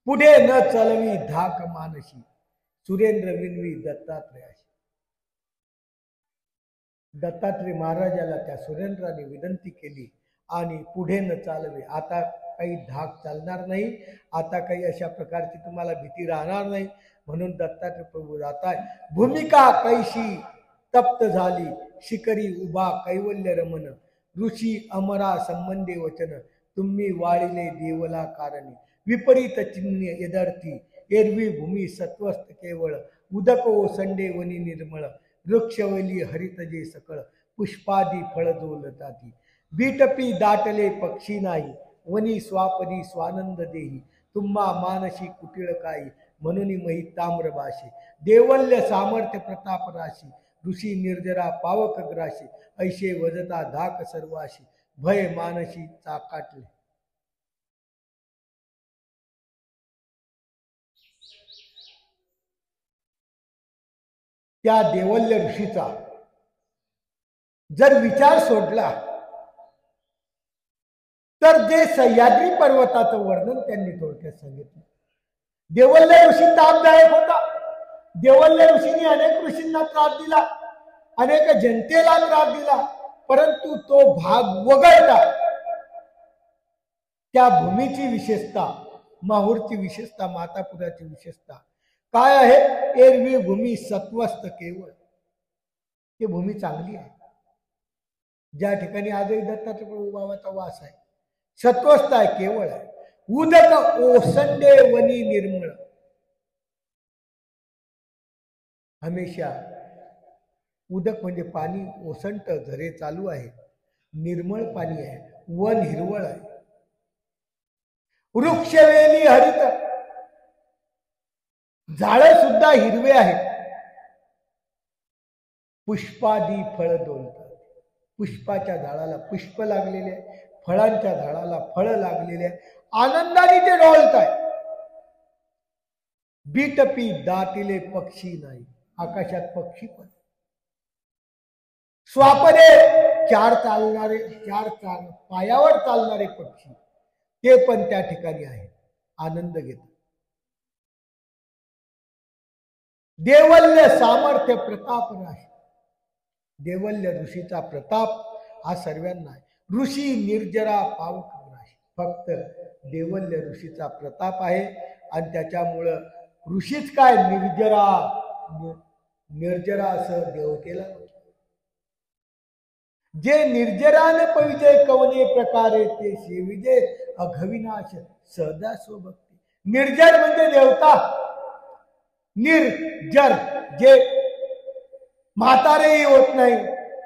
पुढे न चलवी धाक मानशी, सुरेंद्र विनवी दत्तात्रयाशी. दत्तात्रय महाराजाला त्या सुरेंद्राने विनंती केली आणि पुढे न चालवे, आता काही धाक चालणार नाही, आता काही अशा प्रकारची तुम्हाला भीती राहणार नाही. म्हणून दत्तात्रय प्रभू जाताय. भूमिका कैशी तप्त झाली, शिखरी उभा कैवल्य रमन, ऋषी अमरा संबंधे वचन, तुम्ही वाळिले देवला कारणी, विपरीत चिन्ह यदर्थी, एरवी भूमी सत्वस्थ केवळ, उदक ओसंडे वनी निर्मळ, वृक्षवली हरित जे सकळ, पुष्पादी फळ जोलताती, बीटपी दाटले पक्षी नाही, वनी स्वापदी स्वानंद देही, तुम्हा मानशी कुटिळ काही, म्हणून मही ताम्र भाषे, देवल्य सामर्थ्य प्रताप राशी, ऋषी निर्जरा पावक ग्राशी, ऐशे वजता धाक सर्वाशी, भय मानशी चाकाटले. त्या देवल्य ऋषीचा जर विचार सोडला तर जे सह्याद्री पर्वताचं वर्णन त्यांनी थोडक्यात सांगितलं. देवल्य ऋषी तापदायक होता. देवल्य ऋषींनी अनेक ऋषींना त्रास दिला, अनेक जनतेला त्रास दिला, परंतु तो भाग वगळता त्या भूमीची विशेषता, माहूरची विशेषता, मातापुराची विशेषता काय आहे? एरवी भूमी सत्वस्थ केवळ, ती भूमी चांगली आहे. ज्या ठिकाणी आजही दत्तात्रय प्रभू बाबाचा वास आहे, सत्वस्थ आहे, केवळ आहे. उदक ओसंडे वनी निर्मळ, हमेशा उदक म्हणजे पाणी ओसंट, झरे चालू आहे, निर्मळ पाणी आहे, वन हिरवळ आहे. वृक्षवेली हरित, झाडे सुद्धा हिरवे आहेत. पुष्पादी फळ दोलतात, पुष्पाच्या झाडाला पुष्प लागलेले आहे, फळांच्या झाडाला फळ लागलेले आहे, आनंदाने ते डोलताय. बीटपी दाटिले पक्षी नाही, आकाशात पक्षी पण. स्वापदे पायावर चालणारे पक्षी ते पण त्या ठिकाणी आहे, आनंद घेतात. देवल्य सामर्थ्य प्रताप राशी, देवल्य ऋषीचा प्रताप हा सर्वांना आहे. ऋषी निर्जरा पावक राशी, फक्त देवल्य ऋषीचा प्रताप आहे. आणि त्याच्यामुळं ऋषीच काय निर्जरा असं देवतेला. जे निर्जरान पविजय कवने प्रकारे ते सेविजे अघविनाश सहदा सोबती. निर्जर म्हणजे देवता, निर्जर जे म्हातारेही होत नाही,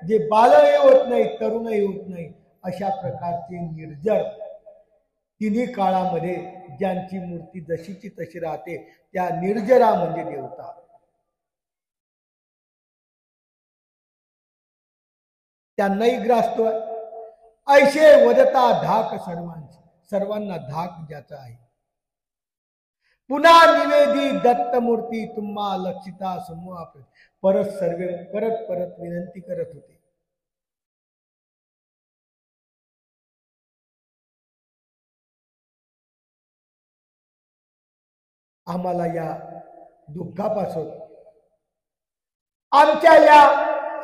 जे बालही होत नाही, तरुणही होत नाही, अशा प्रकारचे निर्जर तिन्ही काळामध्ये ज्यांची मूर्ती जशीची तशी राहते त्या निर्जरा म्हणजे देवता. त्यांनाही ग्रासतो. ऐशे वदता धाक सर्वांना धाक ज्याचा आहे. पुन्हा निवेदी दत्तमूर्ती तुम्हा लक्षिता समूहा परत विनंती करत होते. आम्हाला या दुःखापासून, आमच्या या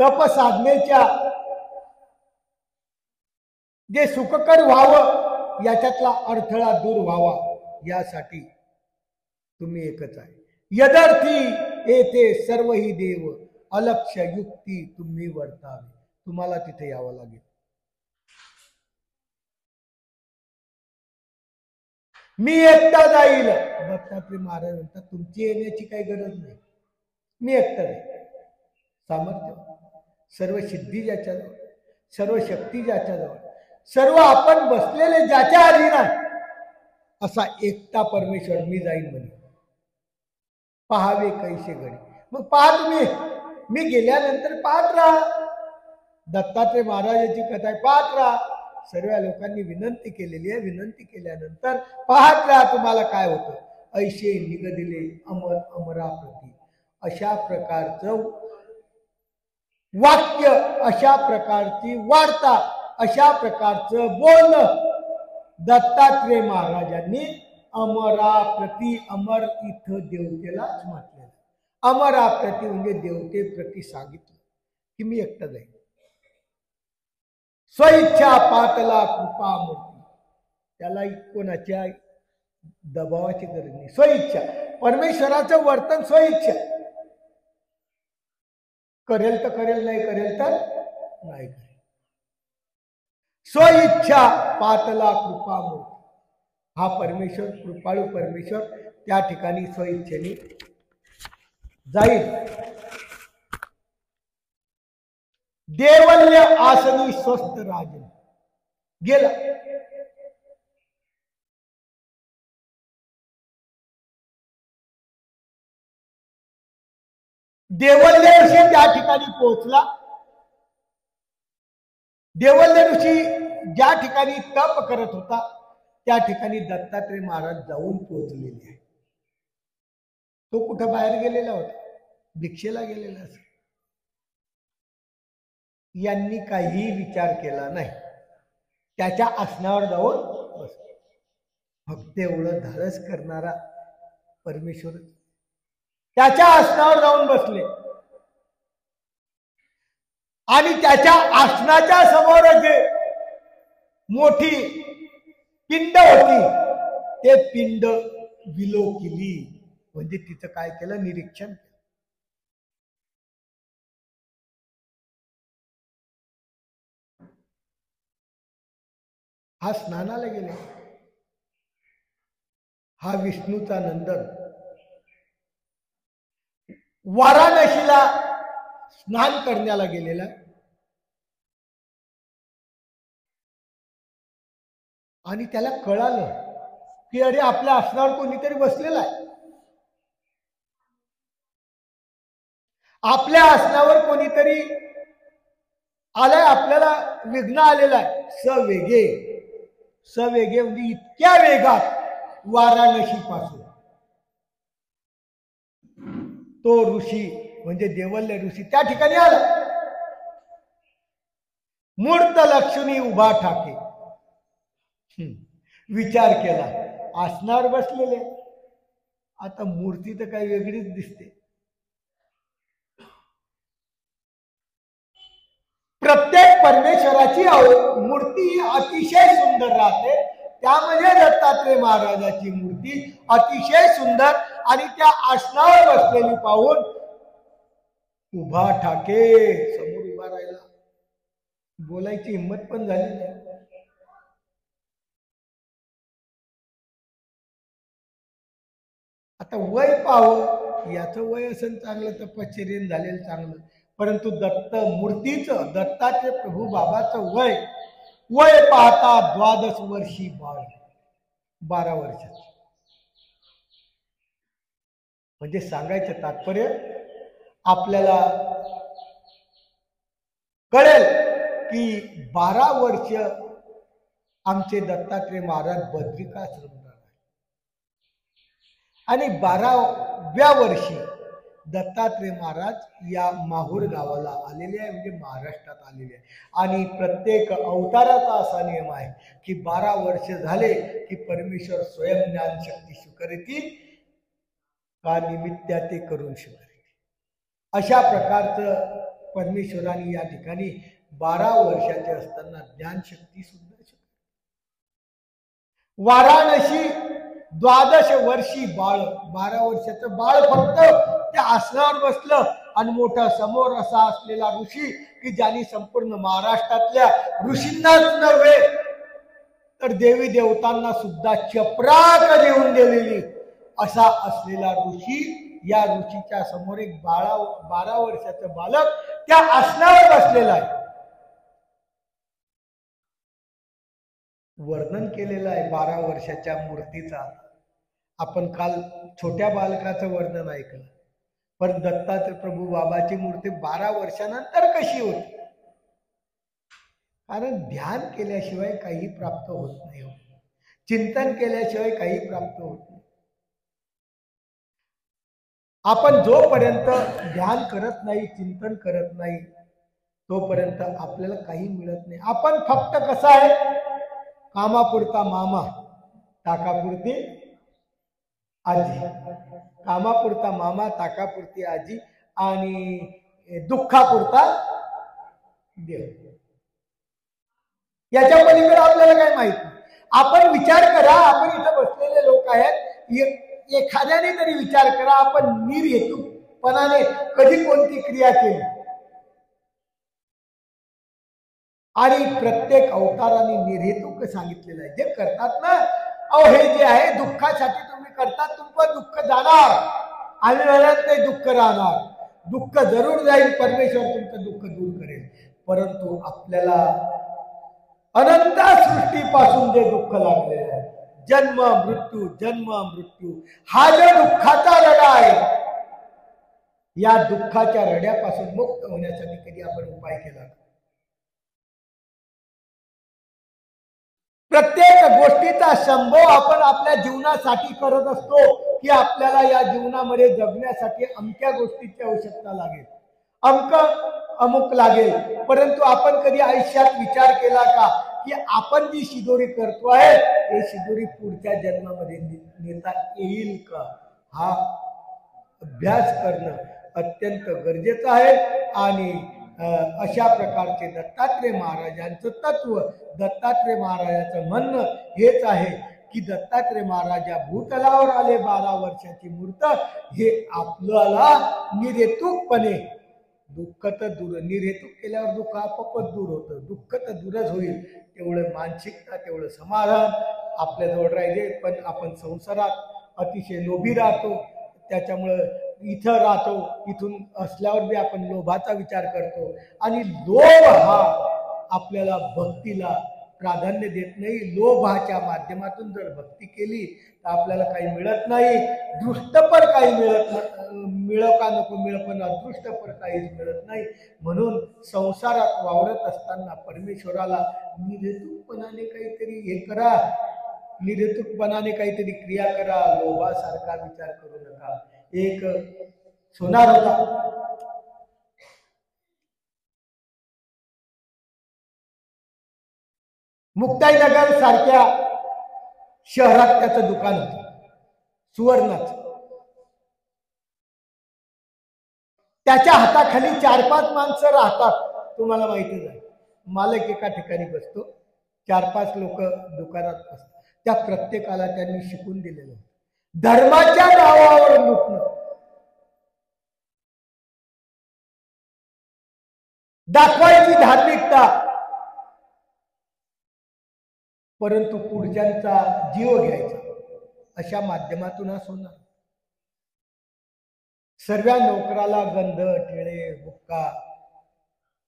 तपसाधनेच्या जे सुखकर व्हावं याच्यातला अडथळा दूर व्हावा यासाठी तुम्ही एकच आहे. यदर्थी येथे सर्व ही देव अलक्ष युक्ती तुम्ही वर्तावे. तुम्हाला तिथे यावं लागेल. मी एकटा जाईल. दत्तात्रय महाराज म्हणतात तुमची येण्याची काही गरज नाही, मी एकटा जाईल. सामर्थ्य, सर्व सिद्धी ज्याच्याजवळ, सर्व शक्ती ज्याच्याजवळ, सर्व आपण बसलेले ज्याच्या अधीन आहे असा एकटा परमेश्वर मी जाईन म्हणे. पहावे कैसे घडी. मग पहा तुम्ही, मी गेल्यानंतर पाहत राहा. दत्तात्रय महाराजांची कथा आहे, पाहत राहा. सर्व लोकांनी विनंती केलेली आहे. विनंती केल्यानंतर पाहत राहा तुम्हाला काय होतं. ऐशे निगदिले अमराप्रती. अशा प्रकारचं वाक्य, अशा प्रकारची वार्ता, अशा प्रकारचं बोलणं दत्तात्रय महाराजांनी अमराप्रती, अमर इथं देवतेलाच म्हटलेलं. अमराप्रती म्हणजे देवतेप्रती सांगितलं की मी एकटा जाईल. स्वइच्छा पातला कृपा मूर्ती. त्याला कोणाच्या दबावाची गरज नाही. स्वइच्छा, परमेश्वराचं वर्तन स्वइच्छा. करेल तर करेल, नाही करेल तर नाही करेल. स्वइच्छा पातला कृपा मूर्ती. हा परमेश्वर, कृपाळू परमेश्वर त्या ठिकाणी स्वइच्छेने जाईल. देवल्य आसनी स्वस्थ राजन गेला. देवल्य ऋषी त्या ठिकाणी पोहोचला. देवल्य ऋषी ज्या ठिकाणी तप करत होता त्या ठिकाणी दत्तात्रय महाराज जाऊन पोहोचलेले आहे. तो कुठं बाहेर गेलेला होता, भिक्षेला गेलेला असेल. यांनी काहीही विचार केला नाही. त्याच्या आसनावर जाऊन बस. फक्त एवढं धाडस करणारा परमेश्वर त्याच्या आसनावर जाऊन बसले. आणि त्याच्या आसनाच्या समोर जे मोठी पिंड होती ते पिंड विलोकिली. म्हणजे तिचं काय केलं, निरीक्षण केलं. हा स्नानाला गेले. हा विष्णूचा नंदन वाराणसीला स्नान करण्याला गेलेला. आणि त्याला कळालं की अरे आपल्या आसनावर कोणीतरी बसलेला आहे. आपल्या आसनावर कोणीतरी आलाय, आपल्याला विघ्न आलेला आहे. सवेगे म्हणजे इतक्या वेगात वाराणसी पासून तो ऋषी म्हणजे देवल्य ऋषी त्या ठिकाणी आला. मूर्त लक्ष्मी उभा ठाके. विचार केला, आसनावर बसलेले, आता मूर्ती तर काही वेगळीच दिसते. प्रत्येक परमेश्वराची मूर्ती अतिशय सुंदर राहते. त्यामध्ये दत्तात्रय महाराजाची मूर्ती अतिशय सुंदर आणि त्या आसनावर बसलेली पाहून उभा ठाके समोर उभा राहिला. बोलायची हिंमत पण झाली नाही. आता वय पाहावं, याचं वय असेल चांगलं, तपश्चर्येन झालेलं चांगलं, परंतु दत्त मूर्तीचं, दत्ताचे प्रभू बाबाचं वय पाहता 12 वर्षी बाळ, 12 वर्षाचं. म्हणजे सांगायचं तात्पर्य आपल्याला कळेल की 12 वर्ष आमचे दत्तात्रय महाराज बद्रिकाश्रमला आणि 12व्या वर्षी दत्तात्रय महाराज या माहूर गावाला आलेले आहे, म्हणजे महाराष्ट्रात आलेले आहे. आणि प्रत्येक अवताराचा असा नियम आहे की 12 वर्ष झाले की परमेश्वर स्वयं ज्ञान शक्ती स्वीकारतील का निमित्त्या ते करून स्वीकारतील. अशा प्रकारचं परमेश्वराने या ठिकाणी 12 वर्षाचे असताना ज्ञानशक्ती सुद्धा वाराणसी 12 वर्षी बाळ, 12 वर्षाचं बाळ फक्त त्या आसनावर बसलं आणि मोठा समोर असा असलेला ऋषी की ज्यांनी संपूर्ण महाराष्ट्रातल्या ऋषींनाच नव्हे तर देवी देवतांना सुद्धा चपराक देऊन दिलेली असा असलेला ऋषी, या ऋषीच्या समोर एक 12 वर्षाचं बालक त्या आसनावर बसलेला आहे. वर्णन केलेलं आहे 12 वर्षाच्या मूर्तीचा. आपण काल छोट्या बालकाचं वर्णन ऐकलं, पण दत्तात्रय प्रभू बाबाची मूर्ती 12 वर्षानंतर कशी होती? कारण ध्यान केल्याशिवाय काही प्राप्त होत नाही, चिंतन केल्याशिवाय काही प्राप्त होत नाही. आपण जोपर्यंत ध्यान करत नाही, चिंतन करत नाही, तोपर्यंत आपल्याला काही मिळत नाही. आपण फक्त कसं आहे, कामापुरता मामा, ताकापुरती आजी, कामापुरता मामा, ताकापुरती आजी आणि दुःखापुरता देव. याच्या पलीकडे आपल्याला काय माहित नाही. आपण विचार करा, आपण इथं बसलेले लोक आहेत, एखाद्याने तरी विचार करा, आपण निर्हेतुपणाने कधी कोणती क्रिया केली? आणि प्रत्येक अवताराने निर्हेतुक सांगितलेलं आहे. जे करतात ना, हे जे आहे दुःखासाठी तुम्ही करतात, तुमचं दुःख जाणार, आम्ही म्हणत नाही दुःख राहणार, दुःख जरूर जाईल, परमेश्वर तुमचं दुःख दूर करेल. परंतु आपल्याला अनंत सृष्टीपासून जे दुःख लागलेलं आहे, जन्म मृत्यू, हा जो दुःखाचा रडा आहे, या दुःखाच्या रड्यापासून मुक्त होण्यासाठी कधी आपण उपाय केला? प्रत्येक गोष्टीचा संभव आपण आपल्या जीवनासाठी करत असतो की आपल्याला या जीवनामध्ये जगण्यासाठी अमक्या गोष्टीची आवश्यकता लागेल, अमुक लागेल. परंतु आपण कधी आयुष्यात विचार केला का की आपण जी शिदोरी करतो आहे ते शिदोरी पुढच्या जन्मामध्ये नेता येईल का? हा अभ्यास करणं अत्यंत गरजेचं आहे. आणि अशा प्रकारचे दत्तात्रय महाराजांचं तत्व, दत्तात्रय महाराजांचं म्हणणं हेच आहे की दत्तात्रय महाराज या भूतलावर आले 12 वर्षाची मूर्त, हे आपल्याला निर्हेतुकपणे दुःख तर दूर, निर्हेतुक केल्यावर दुःख आपोआपच दूर होतं, दुःख तर दूरच होईल. तेवढं मानसिकता, तेवढं समाधान आपल्याजवळ राहिले. पण आपण संसारात अतिशय लोभी राहतो, त्याच्यामुळं इथं राहतो, इथून असल्यावर बी आपण लोभाचा विचार करतो आणि लोभ हा आपल्याला भक्तीला प्राधान्य देत नाही. लोभाच्या माध्यमातून जर भक्ती केली तर आपल्याला काही मिळत नाही, दृष्टपर काही मिळो का नको मिळो, पण अदृष्टपर काहीच मिळत नाही. म्हणून संसारात वावरत असताना परमेश्वराला निर्हेतुकपणाने काहीतरी हे करा, निर्हेतुकपणाने काहीतरी क्रिया करा, लोभासारखा विचार करू नका. एक सोनार होता, मुक्ताईनगर सारख्या शहरात त्याचं दुकान होतं, सुवर्णाचं. त्याच्या हाताखाली 4-5 माणसं राहतात, तुम्हाला माहितीच आहे. मालक एका ठिकाणी बसतो, 4-5 लोक दुकानात बसतात. त्या प्रत्येकाला त्यांनी शिकून दिलेलं धर्माच्या नावावर लुटणं, दाखवायची धार्मिकता, परंतु पुढच्यांचा जीव घ्यायचा, अशा माध्यमातून हा होणार. सर्व नोकराला गंध, टिळे, बुक्का,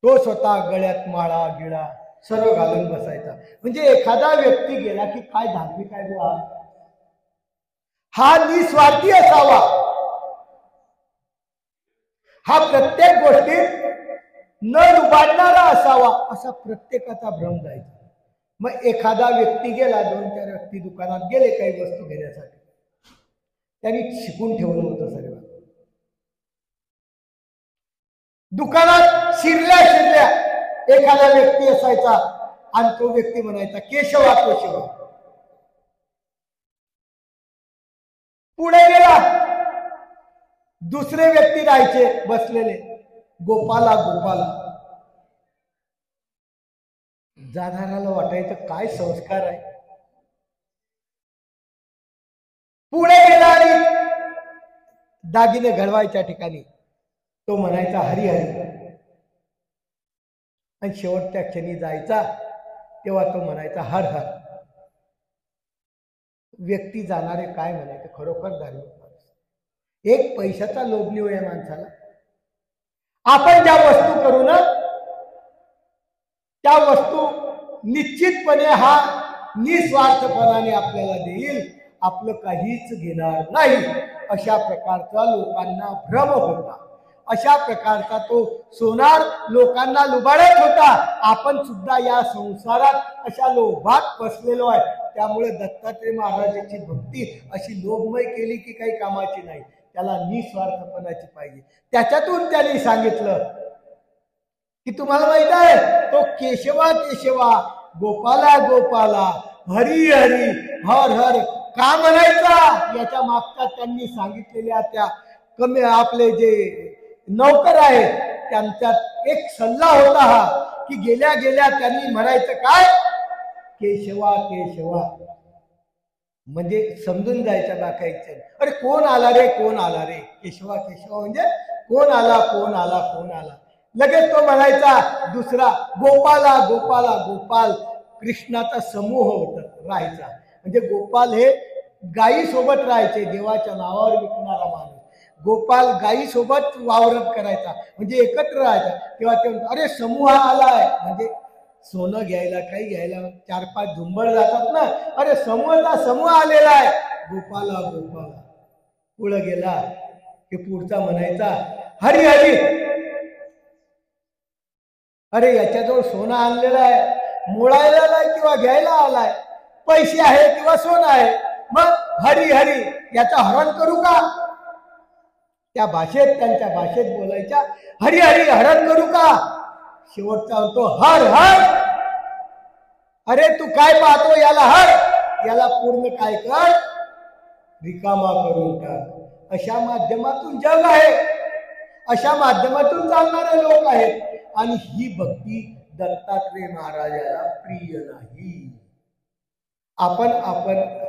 तो स्वतः गळ्यात माळा गिळा सर्व घालून बसायचा. म्हणजे एखादा व्यक्ती गेला की काय धार्मिक आहे बुवा, हा निस्वार्थी असावा, हा प्रत्येक गोष्टीत न लुबाडणारा असावा, असा प्रत्येकाचा भ्रम जायचा. मग एखादा व्यक्ती गेला, 2-4 व्यक्ती दुकानात गेले काही वस्तू घेण्यासाठी, त्यांनी शिकून ठेवलं होतं सर्व. दुकानात शिरल्या एखादा व्यक्ती असायचा आणि तो व्यक्ती म्हणायचा केशवा केशवा. पुढे गेला, दुसरे व्यक्ती राहायचे बसलेले, गोपाला गोपाला. जाणाऱ्याला वाटायचं काय संस्कार आहे. पुढे गेला आणि दागिने घडवायच्या ठिकाणी तो म्हणायचा हरिहरी, आणि शेवटच्या क्षणी जायचा तेव्हा तो म्हणायचा हर हर. व्यक्ती जाणारे काय म्हणायचं, खरोखर धार्मिक माणूस. एक पैशाचा लोभ नाही या माणसाला. आपण ज्या वस्तू करू ना, त्या वस्तू निश्चितपणे हा निस्वार्थपणाने आपल्याला देईल, आपलं काहीच घेणार नाही, अशा प्रकारचा लोकांना भ्रम होता. अशा प्रकारचा तो सोनार लोकांना लुबाडत होता. आपण सुद्धा या संसारात अशा लोभात फसलेलो आहे. त्यामुळे दत्तात्रय महाराजांची भक्ती अशी लोभमय केली की काही कामाची नाही, त्याला निस्वार्थपणाची पाहिजे. त्याच्यातून त्यांनी सांगितलं की तुम्हाला माहित आहे, तो केशवा केशवा, गोपाला गोपाला, हरी हरी, हर हर का म्हणायचा, याच्या मागच्या त्यांनी सांगितलेल्या त्या कमी आपले जे नौकर आहेत त्यांच्यात एक सल्ला होता हा, की गेल्या गेल्या त्यांनी म्हणायचं काय, केशवा केशवा. म्हणजे समजून जायचं दाखायचं, अरे कोण आला रे कोण आला रे. केशवा केशवा म्हणजे कोण आला कोण आला कोण आला. लगेच तो म्हणायचा दुसरा, गोपाला गोपाला. गोपाल कृष्णाचा समूह होता राहायचा. म्हणजे गोपाल हे गायी सोबत राहायचे, देवाच्या नावावर विकणारा माणूस. गोपाल गायी सोबत वावरत करायचा, म्हणजे एकत्र राहायचा. तेव्हा ते अरे समूह आलाय, म्हणजे सोनं घ्यायला काही घ्यायला 4-5 झुंबड जातात ना, अरे समूह आलेला आहे, गोपाला गोपाला. पुढे गेला की पुढचा म्हणायचा हरी हरी, अरे याच्याजवळ सोनं आणलेलं आहे, मोडायला आलाय किंवा घ्यायला आलाय, पैसे आहे किंवा सोनं आहे, मग हरी हरी याचा हरण करू का. त्या भाषेत त्यांच्या भाषेत बोलायच्या, हरी हरी हरण करू का. शेवटचा होतो हर हर. अरे तू काय पाहतो याला हर, याला पूर्ण काय कर, रिकामा करून टाक. अशा माध्यमातून जग आहे, अशा माध्यमातून चालणारे लोक आहेत. आणि ही भक्ती दत्तात्रय महाराजाला प्रिय नाही. आपण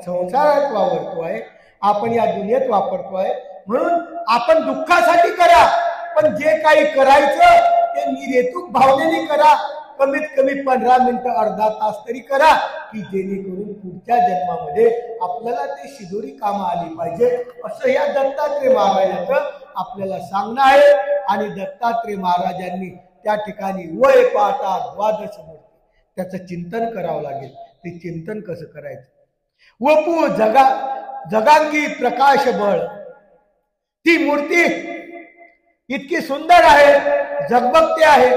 संसारात वावरतोय, आपण या दुनियेत वापरतोय, म्हणून आपण दुःखासाठी करा, पण जे काही करायचं ते निर्हेतुक भावनेने करा. कमीत कमी 15 मिनिटं अर्धा तास तरी करा, की जेणेकरून पुढच्या जन्मामध्ये आपल्याला ते शिदोरी कामा आली पाहिजे, असं या दत्तात्रय महाराजांचं आपल्याला सांगणं आहे. आणि दत्तात्रय महाराजांनी त्या ठिकाणी वय पाहता द्वादश मूर्ती, त्याचं चिंतन करावं लागेल. ते चिंतन कसं करायचं. वपू जगांगी प्रकाश बळ, ती मूर्ती इतकी सुंदर आहे, झगमगते आहे.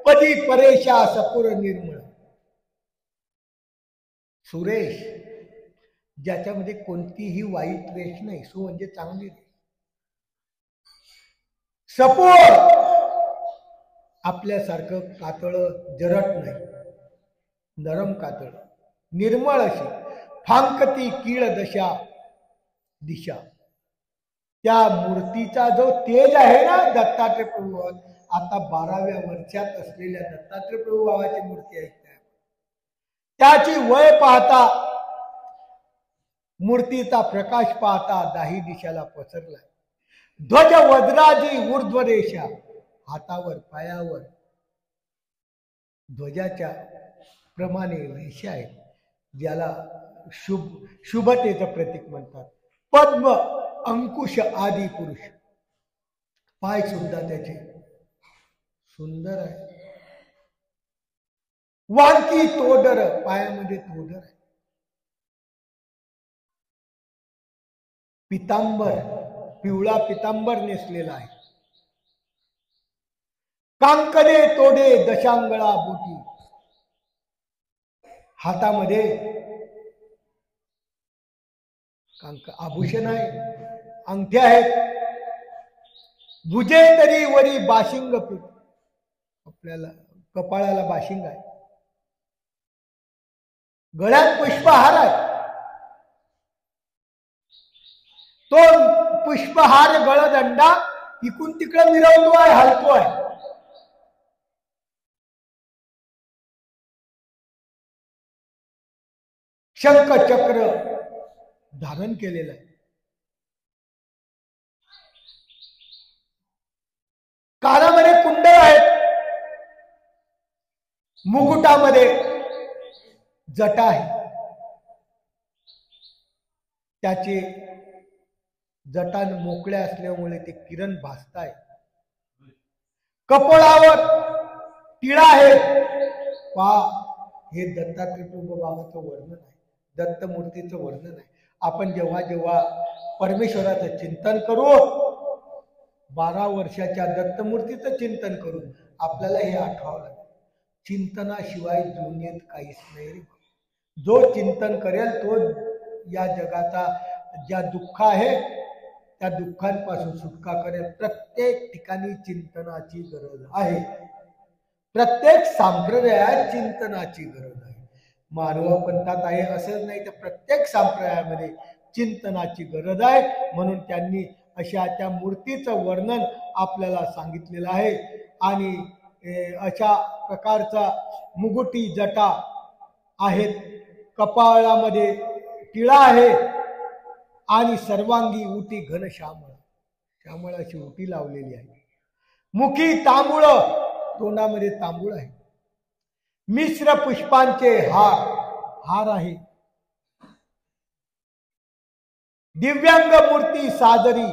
पदी परेशा सपुर निर्मळ, सुरेश, ज्याच्यामध्ये कोणतीही वाईट रेष नाही, सु म्हणजे चांगली रेष. सपोर आपल्यासारखं कातळ जरट नाही. नरम कातळ निर्मळ अशी फांकती कीळ दशा दिशा. त्या मूर्तीचा जो तेज आहे ना दत्तात्रय प्रभू, आता 12व्या वर्षात असलेल्या दत्तात्रय प्रभू बाबाची मूर्ती आहे, त्याची वय पाहता, मूर्तीचा प्रकाश पाहता दाही दिशाला पसरलाय. ध्वज वज्राजी ऊर्ध्व रेषा, हातावर पायावर ध्वजाच्या प्रमाणे रेषा आहेत, ज्याला शुभतेचं प्रतीक म्हणतात. पद्म अंकुश आदी पुरुष, पाय सुद्धा त्याचे सुंदर आहे. वांकी तोडर, पायामध्ये तोडर आहे. पितांबर, पिवळा पितांबर नेसलेला आहे. कांकणे तोडे दशांगळा बोटी, हातामध्ये आभूषण आहे, अंगठ्या आहेत. भुजे तरी वरी बाशिंग पीठ, आपल्याला कपाळाला बाशिंग आहे. गळ्यात पुष्पहार आहे. तो पुष्पहार गळदंडा इकून तिकडे मिरवतो आहे, हलतो आहे. शंख चक्र धारण केलेलं आहे. कानामध्ये कुंडल आहेत. मुकुटामध्ये जटा आहे. त्याचे जटान मोकळ्या असल्यामुळे ते किरण भासताय. कपोळावर टिळा आहे. पहा, हे दत्तात्रय प्रभू बाबाचं वर्णन आहे, दत्तमूर्तीचं वर्णन आहे. आपण जेव्हा जेव्हा परमेश्वराचं चिंतन करू, 12 वर्षाच्या दत्तमूर्तीचं चिंतन करू, आपल्याला हे आठवावं लागेल, चिंतनाशिवाय दुनियेत काहीच नाही रे. जो चिंतन करेल तो या जगाचा ज्या दुःख आहे त्या दुःखांपासून सुटका करेल. प्रत्येक ठिकाणी चिंतनाची गरज आहे. प्रत्येक संप्रदायात चिंतनाची गरज आहे. मानव पंथात आहे असंच नाही, तर प्रत्येक संप्रदायामध्ये चिंतनाची गरज आहे. म्हणून त्यांनी अशा त्या मूर्तीचं वर्णन आपल्याला सांगितलेलं आहे. आणि अशा प्रकारचा मुगुटी जटा आहेत, कपाळामध्ये टिळा आहे आणि सर्वांगी उटी घन श्यामळ, श्यामळ अशी उटी लावलेली आहे. मुखी तांबूळ, तोंडामध्ये तांबूळ आहे. मिश्र पुष्पांचे हार, हार आहे. दिव्यांग मूर्ती सादरी,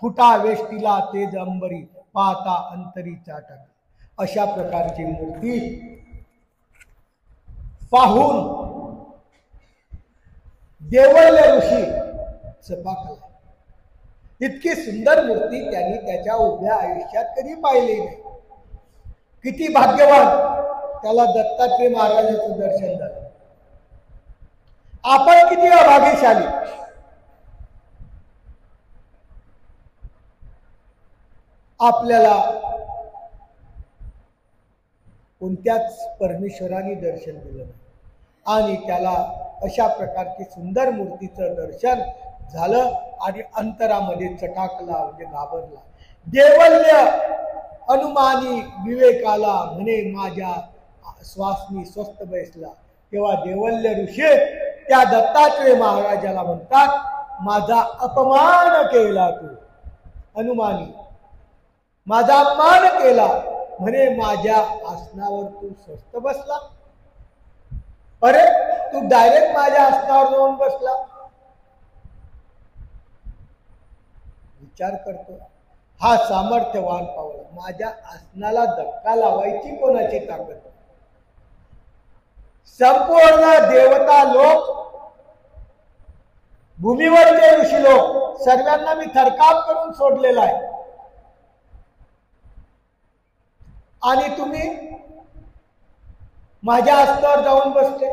फुटा वेष्टीला तेज अंबरी, पाहता अंतरी चाटक. अशा प्रकारची मूर्ती पाहून देवल्य ऋषी सपाकला. इतकी सुंदर मूर्ती त्यांनी त्याच्या उभ्या आयुष्यात कधी पाहिली नाही. किती भाग्यवान, त्याला दत्तात्रय महाराजांचं दर्शन झालं. आपण किती अभाग्यशाली. आपल्याला कोणत्याच परमेश्वराने दर्शन दिलं नाही आणि त्याला अशा प्रकारची सुंदर मूर्तीचं दर्शन झालं आणि अंतरामध्ये चटाकला, म्हणजे घाबरला. देवल्य अनुमानी विवेकाला, म्हणे माझ्या श्वासनी स्वस्त बैसला. तेव्हा देवल्य ऋषी त्या दत्तात्रय महाराजाला म्हणतात, माझा अपमान केला तू अनुमानी, माझा अपमान केला, म्हणे माझ्या आसनावर तू स्वस्त बसला. अरे तू डायरेक्ट माझ्या आसनावर जाऊन बसला. विचार करतो, हा सामर्थ्यवान पावला. माझ्या आसनाला धक्का लावायची कोणाची ताकद? संपूर्ण देवता लोक, भूमीवरचे ऋषी लोक, सर्वांना मी थरकाप करून सोडलेला आहे. आणि तुम्ही माझ्या आसनावर जाऊन बसले.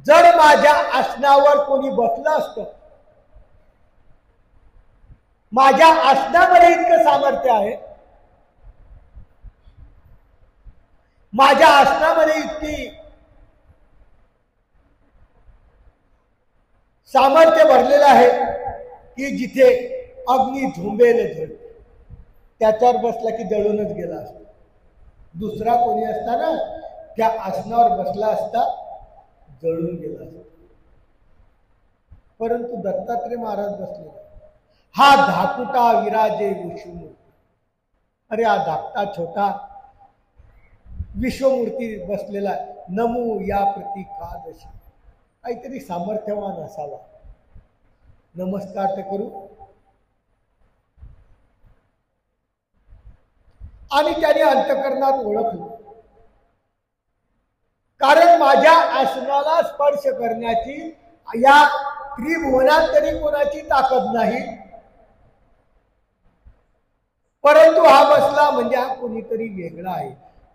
जर माझ्या आसनावर कोणी बसलं असतं, माझ्या आसनामध्ये इतकं सामर्थ्य आहे, माझ्या आसनामध्ये इतकी सामर्थ्य भरलेलं आहे की जिथे अग्नी झोंबेल जळ, त्याच्यावर बसला की जळूनच गेला असता. दुसरा कोणी असता ना त्या आसनावर बसला असता, जळून गेला असता. परंतु दत्तात्रय महाराज बसले, हा धाकुटा विराजे विश्वमूर्ती. अरे हा धाकटा छोटा विश्वमूर्ती बसलेला, नमो या प्रती कादशी, काहीतरी सामर्थ्यवान असावा, नमस्कार तर करू. आणि त्याने अंतकरणात ओळखलं, कारण माझ्या आसनाला स्पर्श करण्याची या त्रिभुवनात तरी कोणाची ताकद नाही, परंतु हा बसला म्हणजे हा कोणीतरी वेगळा आहे,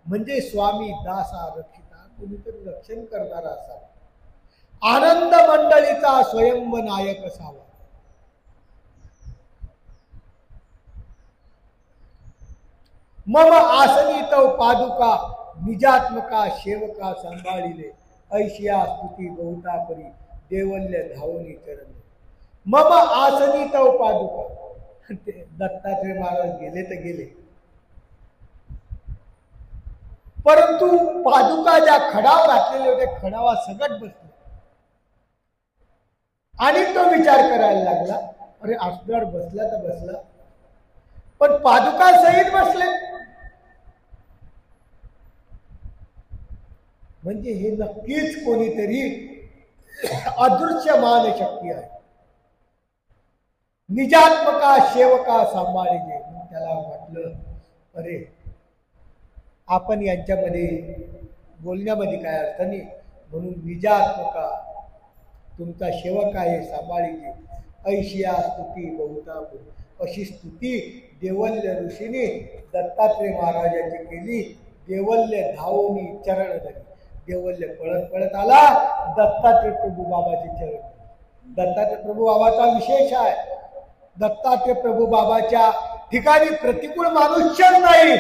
म्हणजे स्वामी दासा रक्षिता, कोणीतरी रक्षण करणारा असावा, आनंद मंडळीचा स्वयंव नायक असावा. मम आसनी तव पादुका निजात्मका सेवका सांभाळिले, ऐशिया स्तुती बहुता परी देवल्य धावनी चरण. मम आसनी तव पादुका. दत्तात्रय महाराज गेले तर गेले, परंतु पादुका ज्या खडाव घातलेले होते, खडावा सगट बसले. आणि तो विचार करायला लागला, अरे आसनावर बसला तर बसला, पण पादुका सहित बसले, म्हणजे हे नक्कीच कोणीतरी अदृश्यमान शक्ती आहे. निजात्मका सेवका सांभाळले. त्याला म्हटलं, अरे आपण यांच्यामध्ये बोलण्यामध्ये काय अर्थ नाही, म्हणून निजात्मका तुमचा सेवक आहे, सांभाळीले. ऐशिया स्तुती बहुता, अशी स्तुती देवल्य ऋषीने दत्तात्रय महाराजांची केली. देवल्य धावनी चरण धरी, देवल्य पळत पळत आला दत्तात्रय प्रभू बाबाचे चरण. दत्तात्रय प्रभू बाबाचा विशेष आहे, दत्तात्रय प्रभू बाबाच्या ठिकाणी प्रतिकूल मनुष्यच नाही,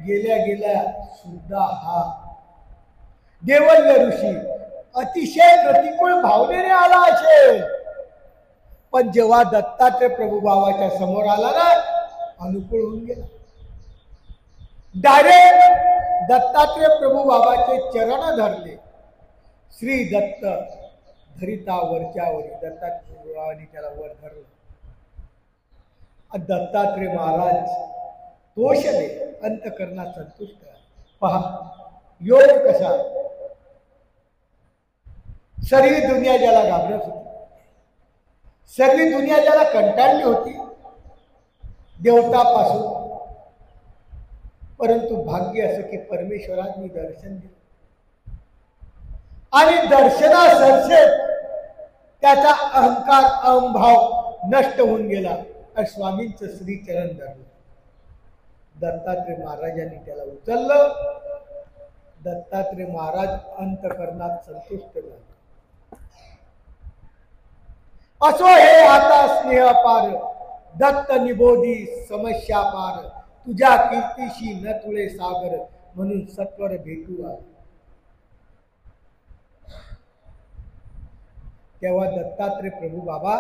गेल्या गेल्या सुद्धा हा देवल्य ऋषी अतिशय प्रतिकूल भावनेने आला असेल, पण जेव्हा दत्तात्रय प्रभू बाबाच्या समोर आला ना, अनुकूल होऊन गेला. डायरेक्ट दत्तात्रय प्रभू बाबाचे चरण धरले. श्री दत्त धरिता वरच्यावरी, दत्तात्रय प्रभू बाबांनी त्याला वर धरलं. दत्तात्रय महाराज तोषले, अंतकरणात संतुष्ट. पहा योग कसा, सर्व दुनिया ज्याला घाबरत होती, सर्व दुनिया ज्याला कंटाळली होती देवतापासून, परंतु भाग्य असं की परमेश्वरांनी दर्शन दिलं आणि दर्शनासरसेच त्याचा अहंकार अहंभाव नष्ट होऊन गेला. स्वामींचं श्रीचरण धरलं. दत्तात्रय महाराजांनी त्याला उचललं. दत्तात्रय महाराज अंतकरणात संतुष्ट झाले. असो हे आता स्नेह पार, दत्त निबोधी समस्या पार, तुझ्या कीर्तीशी न तुळे सागर, म्हणून सत्वर भेटू आले. तेव्हा दत्तात्रय प्रभू बाबा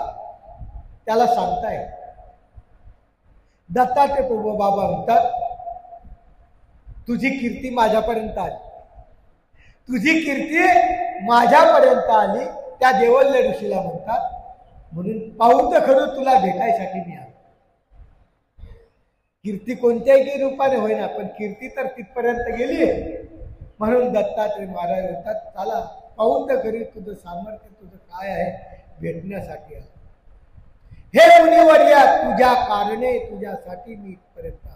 त्याला सांगताय. दत्तात्रय प्रभू बाबा म्हणतात, तुझी कीर्ती माझ्यापर्यंत आली, तुझी कीर्ती माझ्यापर्यंत आली. त्या देवल्य ऋषीला म्हणतात, म्हणून पाहू तर खरं तुला भेटायसाठी मी आलो. कीर्ती कोणत्याही रूपाने होईना, पण कीर्ती तर तिथपर्यंत गेली. म्हणून दत्तात्रय महाराज म्हणतात, चला पाहून तर खरी तुझं सामर्थ्य तुझं काय आहे, भेटण्यासाठी आलो. हे मुनिवर्या, तुझ्या कारणे तुझ्यासाठी मी इथपर्यंत आलो.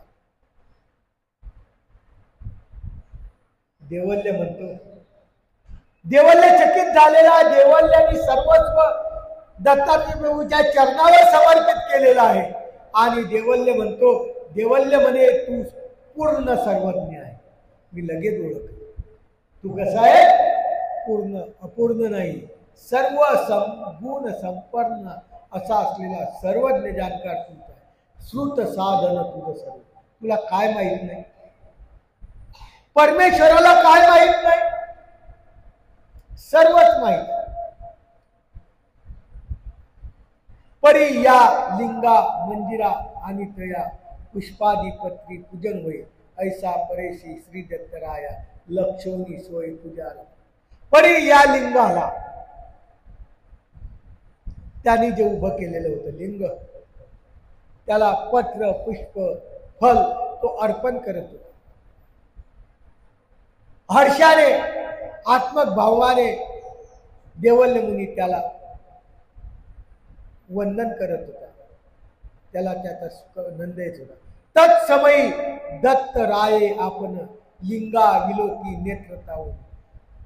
देवल्य म्हणतो, देवल्य चकित झालेला, देवल्याने सर्वस्व दत्तात्रय प्रभूच्या चरणावर समर्पित केलेलं आहे. आणि देवल्य म्हणतो, देवल्य म्हणे तू पूर्ण सर्वज्ञ आहे, मी लगेच ओळखतो. तू कसा आहे, पूर्ण, अपूर्ण नाही, सर्व गुण संपन्न असा असलेला सर्वज्ञ जाणकार तुमचा आहे. श्रुत साधन तुझं सर्व. तुला काय माहित नाही? परमेश्वराला काय माहित नाही? सर्वच माहित. परी या लिंगा मंदिरा आणि तया पुष्पादिपत्री पूजन होय. ऐसा परेशी श्री दत्तराया लक्षोनी सोय पूजारा. परी या लिंगाला, त्यांनी जे उभं केलेलं होतं लिंग, त्याला पत्र पुष्प फल तो अर्पण करत होता. हर्षाने आत्मक भावाने देवल्य मुनी त्याला वंदन करत होता. त्याला त्याचा नंद येत होता. तत्समयी दत्त राये आपण लिंगा विलोकी नेत्रतावून.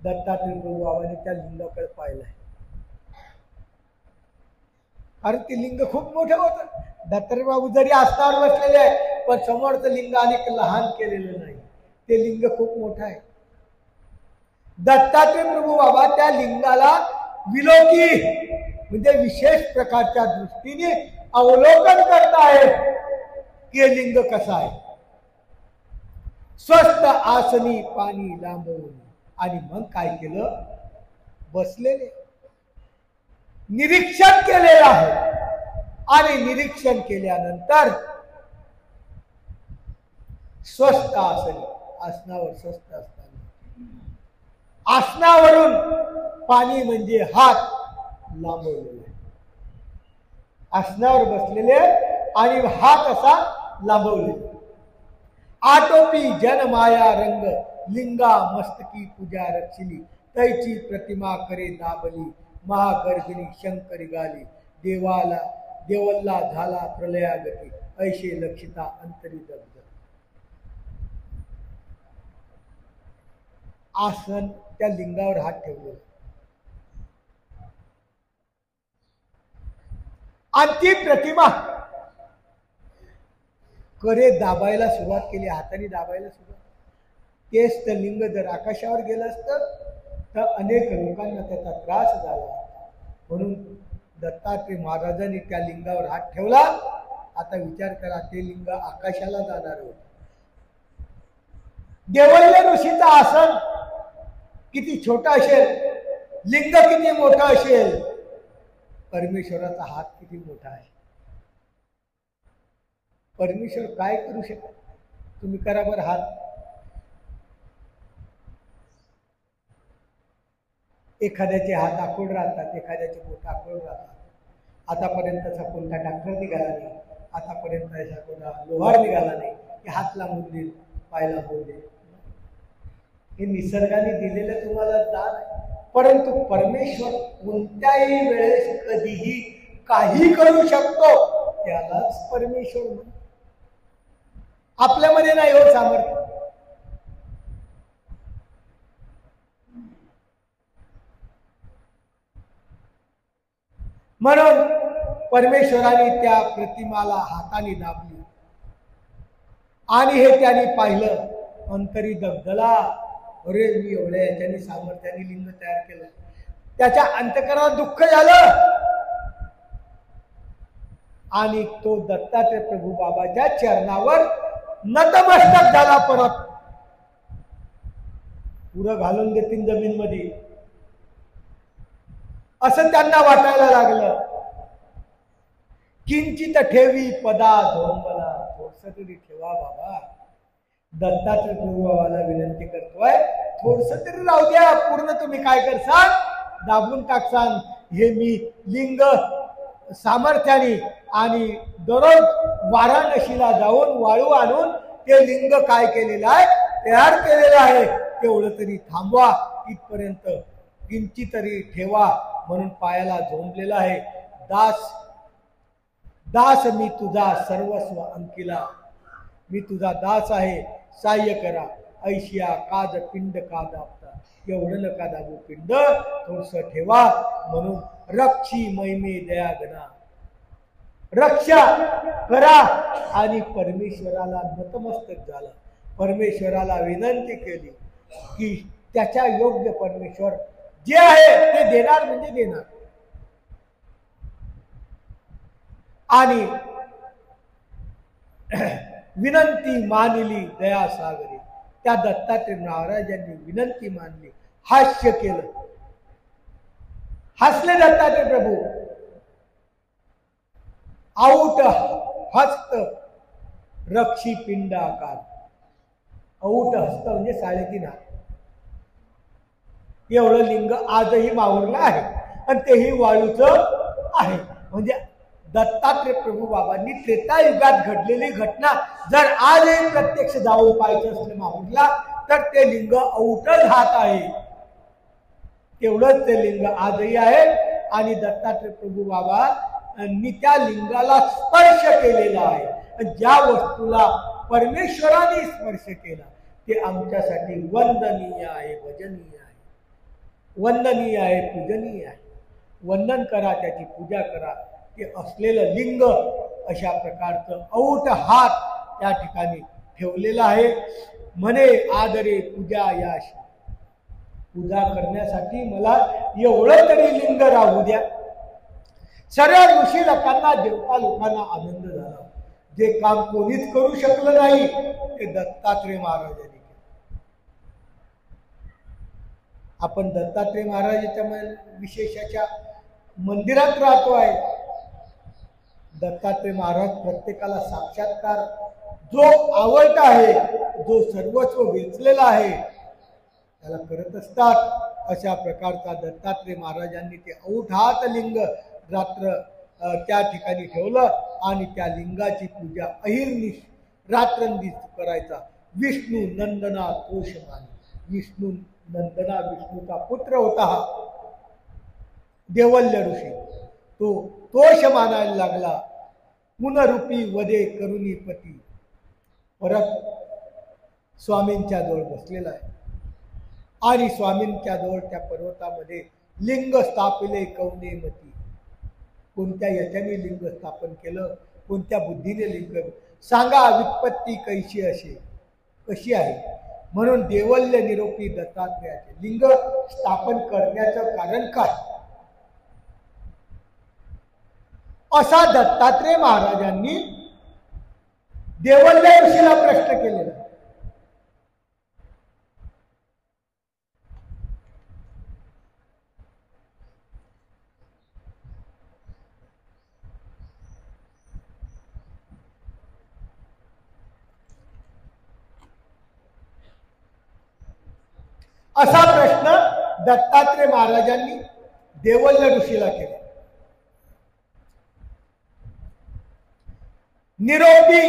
दत्तात्रय प्रभू बाबांनी त्या लिंगाकडे पाहिलंय. अरे ते लिंग खूप मोठं होतं. दत्तात्रय बाबू जरी आस्थावर बसलेले आहे, पण समोरचं लिंग अनेक लहान केलेलं नाही. ते लिंग खूप मोठं आहे. दत्तात्रय प्रभू बाबा त्या लिंगाला विलोकी म्हणजे विशेष प्रकारच्या दृष्टीने अवलोकन करतायत की हे लिंग कसं आहे. स्वस्थ आसनी पाणी लांबवून. आणि मग काय केलं? बसलेले निरीक्षण केलेलं आहे. आणि निरीक्षण केल्यानंतर स्वस्थ आसनी, आसनावर स्वस्थ असताना, आसनावरून पाणी म्हणजे हात लांबवलेले, आसनावर बसलेले आणि हात असा लांबवलेला. आटोपी जनमाया रंग लिंगा मस्तकी पूजा रक्षिली. तैची प्रतिमा करे दाबली महागर्भिणी शंकरी गाली. देवल्ला झाला प्रलयागती ऐशे लक्षिता अंतरी दग्ध. आसन त्या लिंगावर हात ठेवलेला आणि ती प्रतिमा करे दाबायला सुरुवात केली. हाताने दाबायला सुरुवात. तेच तर लिंग जर आकाशावर गेलं असतं तर अनेक लोकांना त्याचा त्रास झाला. म्हणून दत्तात्रय महाराजांनी त्या लिंगावर हात ठेवला. आता विचार करा, ते लिंग आकाशाला जाणार होत. देवल्य ऋषीचं आसन किती छोटं असेल, लिंग किती मोठं असेल, परमेश्वराचा हात किती मोठा आहे. परमेश्वर काय करू शकत? तुम्ही करा बरं हात. एखाद्याचे हात आखूड राहतात, एखाद्याचे बोट आखूड राहतात. आतापर्यंतचा कोणता डॉक्टर निघाला नाही, आतापर्यंत असा कोणता लोहार निघाला नाही की हात लांबून देईल, पाय लांबून देईल. हे निसर्गाने दिलेलं तुम्हाला दान आहे. परंतु परमेश्वर कोणत्याही वेळेस कधीही काही करू शकतो, त्यालाच परमेश्वर म्हणतो. आपल्यामध्ये नाही हो सामर्थ्य. म्हणून परमेश्वराने त्या प्रतिमाला हाताने दाबली आणि हे त्यांनी पाहिलं. अंतरी दगदला. अरे मी एवढ्या याच्याने सामर्थ्याने लिंग तयार केलं. त्याच्या अंतकरणात दुःख झालं आणि तो दत्तात्रय प्रभू बाबाच्या चरणावर नतमस्तक झाला. परत पुरं घालून देतील जमीन मध्ये असं त्यांना वाटायला लागलं. किंचित ठेवी पदा धोंबला. थोडस तरी ठेवा बाबा. दत्तात्रय प्रभू बाबाला विनंती करतोय, थोडस तरी राहू द्या. पूर्ण तुम्ही काय करसाल, दाबून टाकसाल. हे मी लिंग सामर्थ्याने आणि दररोज वाराणसीला जाऊन वाळू आणून ते लिंग काय केलेलं आहे, तयार केलेलं आहे. तेवढं तरी थांबवा. इथपर्यंत किंचित तरी ठेवा. म्हणून पायाला झोंबलेला आहे. दास दास मी तुझा सर्वस्व अंकिला. मी तुझा दास आहे, सहाय्य करा. ऐशिया काज पिंड का दाबता. एवढं नका दाबू पिंड, थोडस ठेवा. म्हणून रक्षी मैमे दया गणा. रक्षा करा. आणि परमेश्वराला नतमस्तक झाला. परमेश्वराला विनंती केली की त्याच्या योग्य परमेश्वर जे आहे ते देणार म्हणजे देणार. आणि विनंती मानली दया सागरी. त्या दत्तात्रय महाराजांनी विनंती मानली, हास्य केलं, हसले दत्तात्रय प्रभू. औट हस्त रक्षी पिंड आकार. औट हस्त म्हणजे 3.5 हात. एवढं लिंग आजही माहुरला आहे आणि तेही वाळूचं आहे. म्हणजे दत्तात्रय प्रभू बाबांनी त्रेतायुगात घडलेली घटना जर आजही प्रत्यक्ष जाऊन पाहायचं असलं माहुरला, तर ते लिंग औटच हात आहे. तेवढंच ते लिंग आजही आहे. आणि दत्तात्रय प्रभू बाबांनी त्या लिंगाला स्पर्श केलेला आहे. ज्या वस्तूला परमेश्वराने स्पर्श केला ते आमच्यासाठी वंदनीय आहे, भजनीय आहे, वंदनीय आहे, पूजनीय आहे. वंदन करा, त्याची पूजा करा. ते असलेलं लिंग अशा प्रकारचं औट हात त्या ठिकाणी ठेवलेला आहे. म्हणे आदरे पूजा याशी. पूजा करण्यासाठी मला एवढं तरी लिंग राहू द्या. सर्व ऋषी लोकांना, देवता लोकांना आनंद झाला. जे काम कोणीच करू शकलं नाही ते दत्तात्रय महाराजांनी केलं. आपण दत्तात्रय महाराजांच्या विशेषाच्या मंदिरात राहतो आहे. दत्तात्रय महाराज प्रत्येकाला साक्षात्कार जो आवडता आहे, जो सर्वस्व वेचलेला आहे, त्याला करत असतात. अशा प्रकारचा दत्तात्रय महाराजांनी ते औट हात लिंग रात्र त्या ठिकाणी ठेवलं आणि त्या लिंगाची पूजा अहिर्निश रात्रंदिवस करायचा. विष्णू नंदना तोषमान. विष्णू नंदना विष्णूचा पुत्र होता हा देवल्य ऋषी. तो तोष मानायला लागला. मुनरूपी वदे करुणी पती. परत स्वामींच्या जवळ बसलेला आहे आणि स्वामींच्या जवळ त्या पर्वतामध्ये लिंग स्थापिले कवने मती. कोणत्या याच्याने लिंग स्थापन केलं, कोणत्या बुद्धीने लिंग, सांगा वित्पत्ती कैशी असे, कशी आहे. म्हणून देवल्य निरोपी दत्तात्रयाचे लिंग स्थापन करण्याचं कारण काय, असा दत्तात्रय महाराजांनी देवल्य ऋषीला प्रश्न केलेला. असा प्रश्न दत्तात्रय महाराजांनी देवल्य ऋषीला केला. निरोपी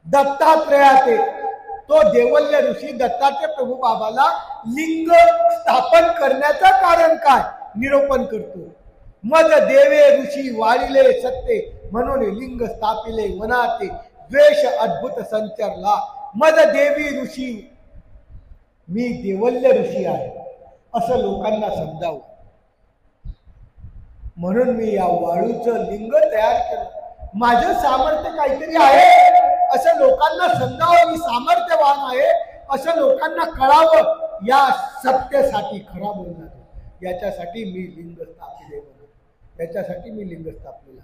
दत्तात्रयाचे तो देवल्य ऋषी दत्तात्रय प्रभू बाबाला लिंग स्थापन करण्याचं कारण काय निरूपण करतो. मद देवे ऋषी वाढिले सत्ते म्हणून लिंग स्थापिले वनाते द्वेष अद्भुत संचरला. मद देवी ऋषी, मी देवल्य ऋषी आहे असं लोकांना समजावं म्हणून मी या वाळूचं लिंग तयार केलं. माझं सामर्थ्य काहीतरी आहे असं लोकांना समजावं. मी सामर्थ्यवान आहे असं लोकांना कळावं. या सत्यासाठी, खरा बोलणार याच्यासाठी मी लिंग स्थापिले, याच्यासाठी मी लिंग स्थापलेला.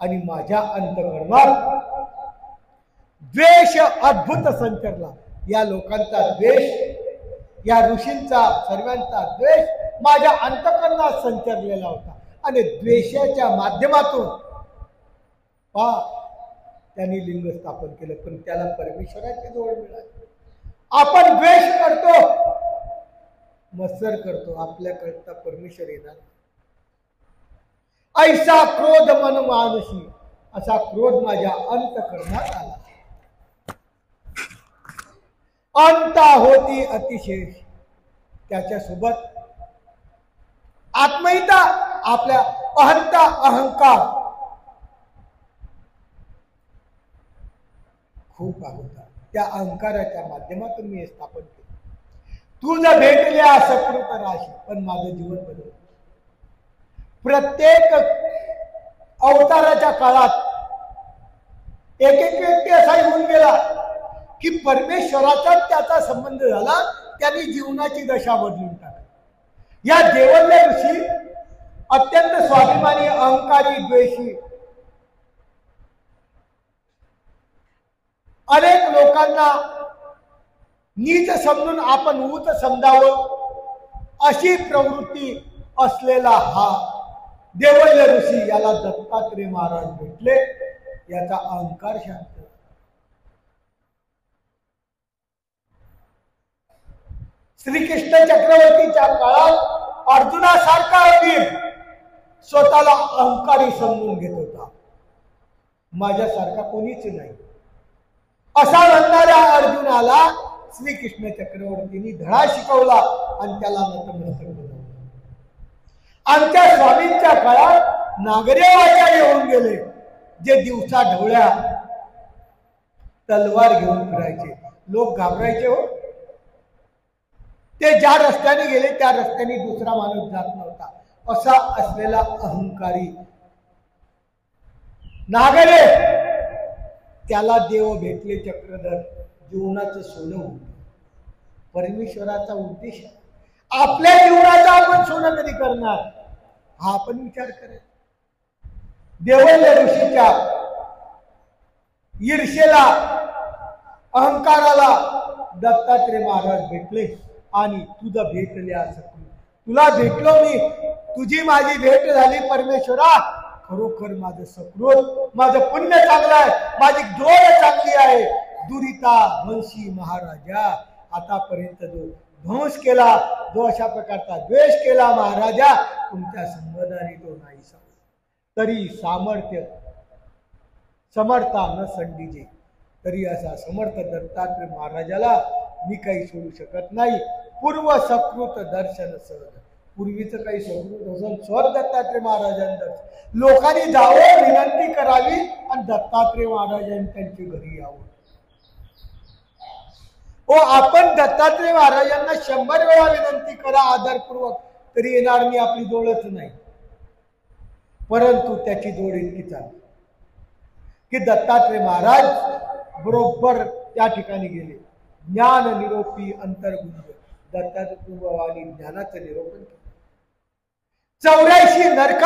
आणि माझ्या अंतःकरणात द्वेष अद्भुत संचरला. या लोकांचा द्वेष, या ऋषींचा, सर्वांचा द्वेष माझ्या अंतःकरणात संचरलेला होता. आणि द्वेषाच्या माध्यमातून त्यांनी लिंग स्थापन केलं. पण त्याला परमेश्वराची जोड मिळाली. आपण द्वेष करतो, मत्सर करतो, आपल्याकरता परमेश्वर येणार. ऐसा क्रोध मन मानसी, असा क्रोध माझ्या अंतःकरणात आला. अंता होती अतिशेष. त्याच्यासोबत आत्महिता, आपल्या अहंता, अहंकार खूप होता. त्या अहंकाराच्या माध्यमातून मी हे स्थापन केलं. तुझं भेटल्या सकृत राशी, पण माझं जीवन बदललं. प्रत्येक अवताराच्या काळात एक एक व्यक्ती असा येऊन गेला की परमेश्वराचा त्याचा संबंध झाला, त्यांनी जीवनाची दशा बदलून टाकली. या देवल्य ऋषी अत्यंत स्वाभिमानी, अहंकारी, द्वेषी अनेक लोकांना नीच समजून आपण उच समजावं अशी प्रवृत्ती असलेला हा देवल्य ऋषी याला दत्तात्रेय महाराज भेटले, याचा अहंकार शांत. श्रीकृष्ण चक्रवर्तीच्या काळात अर्जुनासारखा वीर स्वतःला अहंकारी समजून घेत होता. माझ्यासारखा कोणीच नाही असा म्हणणाऱ्या अर्जुनाला श्रीकृष्ण चक्रवर्तींनी धडा शिकवला आणि त्याला नतमस्तक बनवलं. आमच्या स्वामींच्या काळात नागदेवाचार्य येऊन गेले, जे दिवसा ढवळ्या तलवार घेऊन फिरायचे. लोक घाबरायचे हो. ते ज्या रस्त्याने गेले त्या रस्त्याने दुसरा माणूस जात नव्हता. असा असलेला अहंकारी नागरे, त्याला देव भेटले चक्रधर, जीवनाचं सोनं. परमेश्वराचा उद्देश आपल्या जीवनाचा आपण सोनं कधी करणार हा आपण विचार करायचा. देवल्य ऋषीच्या ईर्षेला, अहंकाराला दत्तात्रेय महाराज भेटले आणि तुझं भेटले असं तुला भेटलो मी, तुझी माझी भेट झाली परमेश्वरा. खरोखर माझं सकृत, माझं पुण्य चांगलं आहे, माझी जोड चांगली आहे. दुरिता वंशी महाराजा, आतापर्यंत जो ध्वंस केला, जो अशा प्रकारचा द्वेष केला महाराजा, तुमच्या संबंधाने तो नाही तरी सामर्थ्य समर्था न संडीजे, तरी असा समर्थ दत्तात्रेय महाराजाला मी काही सोडू शकत नाही. पूर्व सकृत दर्शन सहज, पूर्वीचं काही सकृत असून स्वर दत्तात्रेय महाराजांना लोकांनी जावं, विनंती करावी आणि दत्तात्रेय महाराजांनी त्यांची घरी यावं. आपण दत्तात्रेय महाराजांना 100 वेळा विनंती करा आदरपूर्वक, तरी येणार मी, आपली जोडच नाही. परंतु त्याची जोड इतकी चालली की दत्तात्रेय महाराज बरोबर त्या ठिकाणी गेले. ज्ञान निरोपी अंतर्गुंज, दत्तात्रेय ज्ञानाचं निरोपण केलं. 84 नरक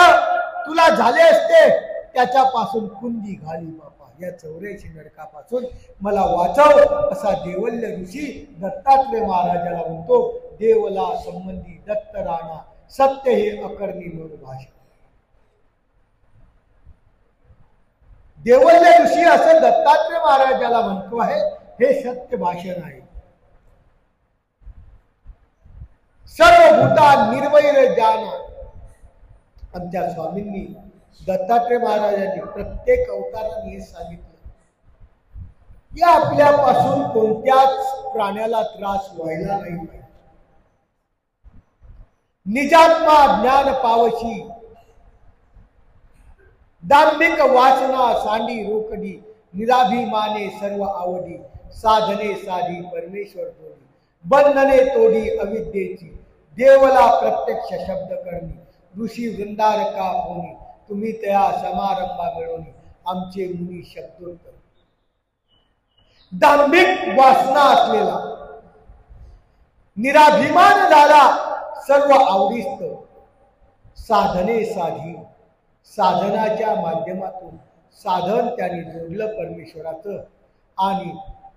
तुला झाले असते, त्याच्यापासून कुंजी घाली बापा, या 84 नरकापासून मला वाचव, असा देवल्य ऋषी दत्तात्रेय महाराजाला म्हणतो. देवला संबंधी दत्त राणा, सत्य हे अकर्णी म्हणून भाषण. देवल्य ऋषी असं दत्तात्रेय महाराजाला म्हणतो आहे, हे सत्य भाषण आहे. सर्व भूता निर्वैर जाना, आमच्या स्वामींनी दत्तात्रेय महाराजांनी प्रत्येक अवताराने हे सांगितलं, या आपल्यापासून कोणत्याच प्राण्याला त्रास व्हायला नाही पाहिजे. निजात्मा ज्ञान पावशी, दांभिक वासना सांडी रोकडी, निराभिमाने सर्व आवडी, साधने साधी परमेश्वर तोडी, बंधने तोडी अविद्येची, देवला प्रत्यक्ष शब्द करणी, ऋषी वृंदारका होणी, तुम्ही त्या समारंभा मिळवणी, आमचे मुनी शब्दोत्तर. दांभिक वासना असलेला, निराभिमान झाला, सर्व आवडीस्त, साधने साधी, साधनाच्या माध्यमातून साधन त्यांनी जोडलं परमेश्वराचं. आणि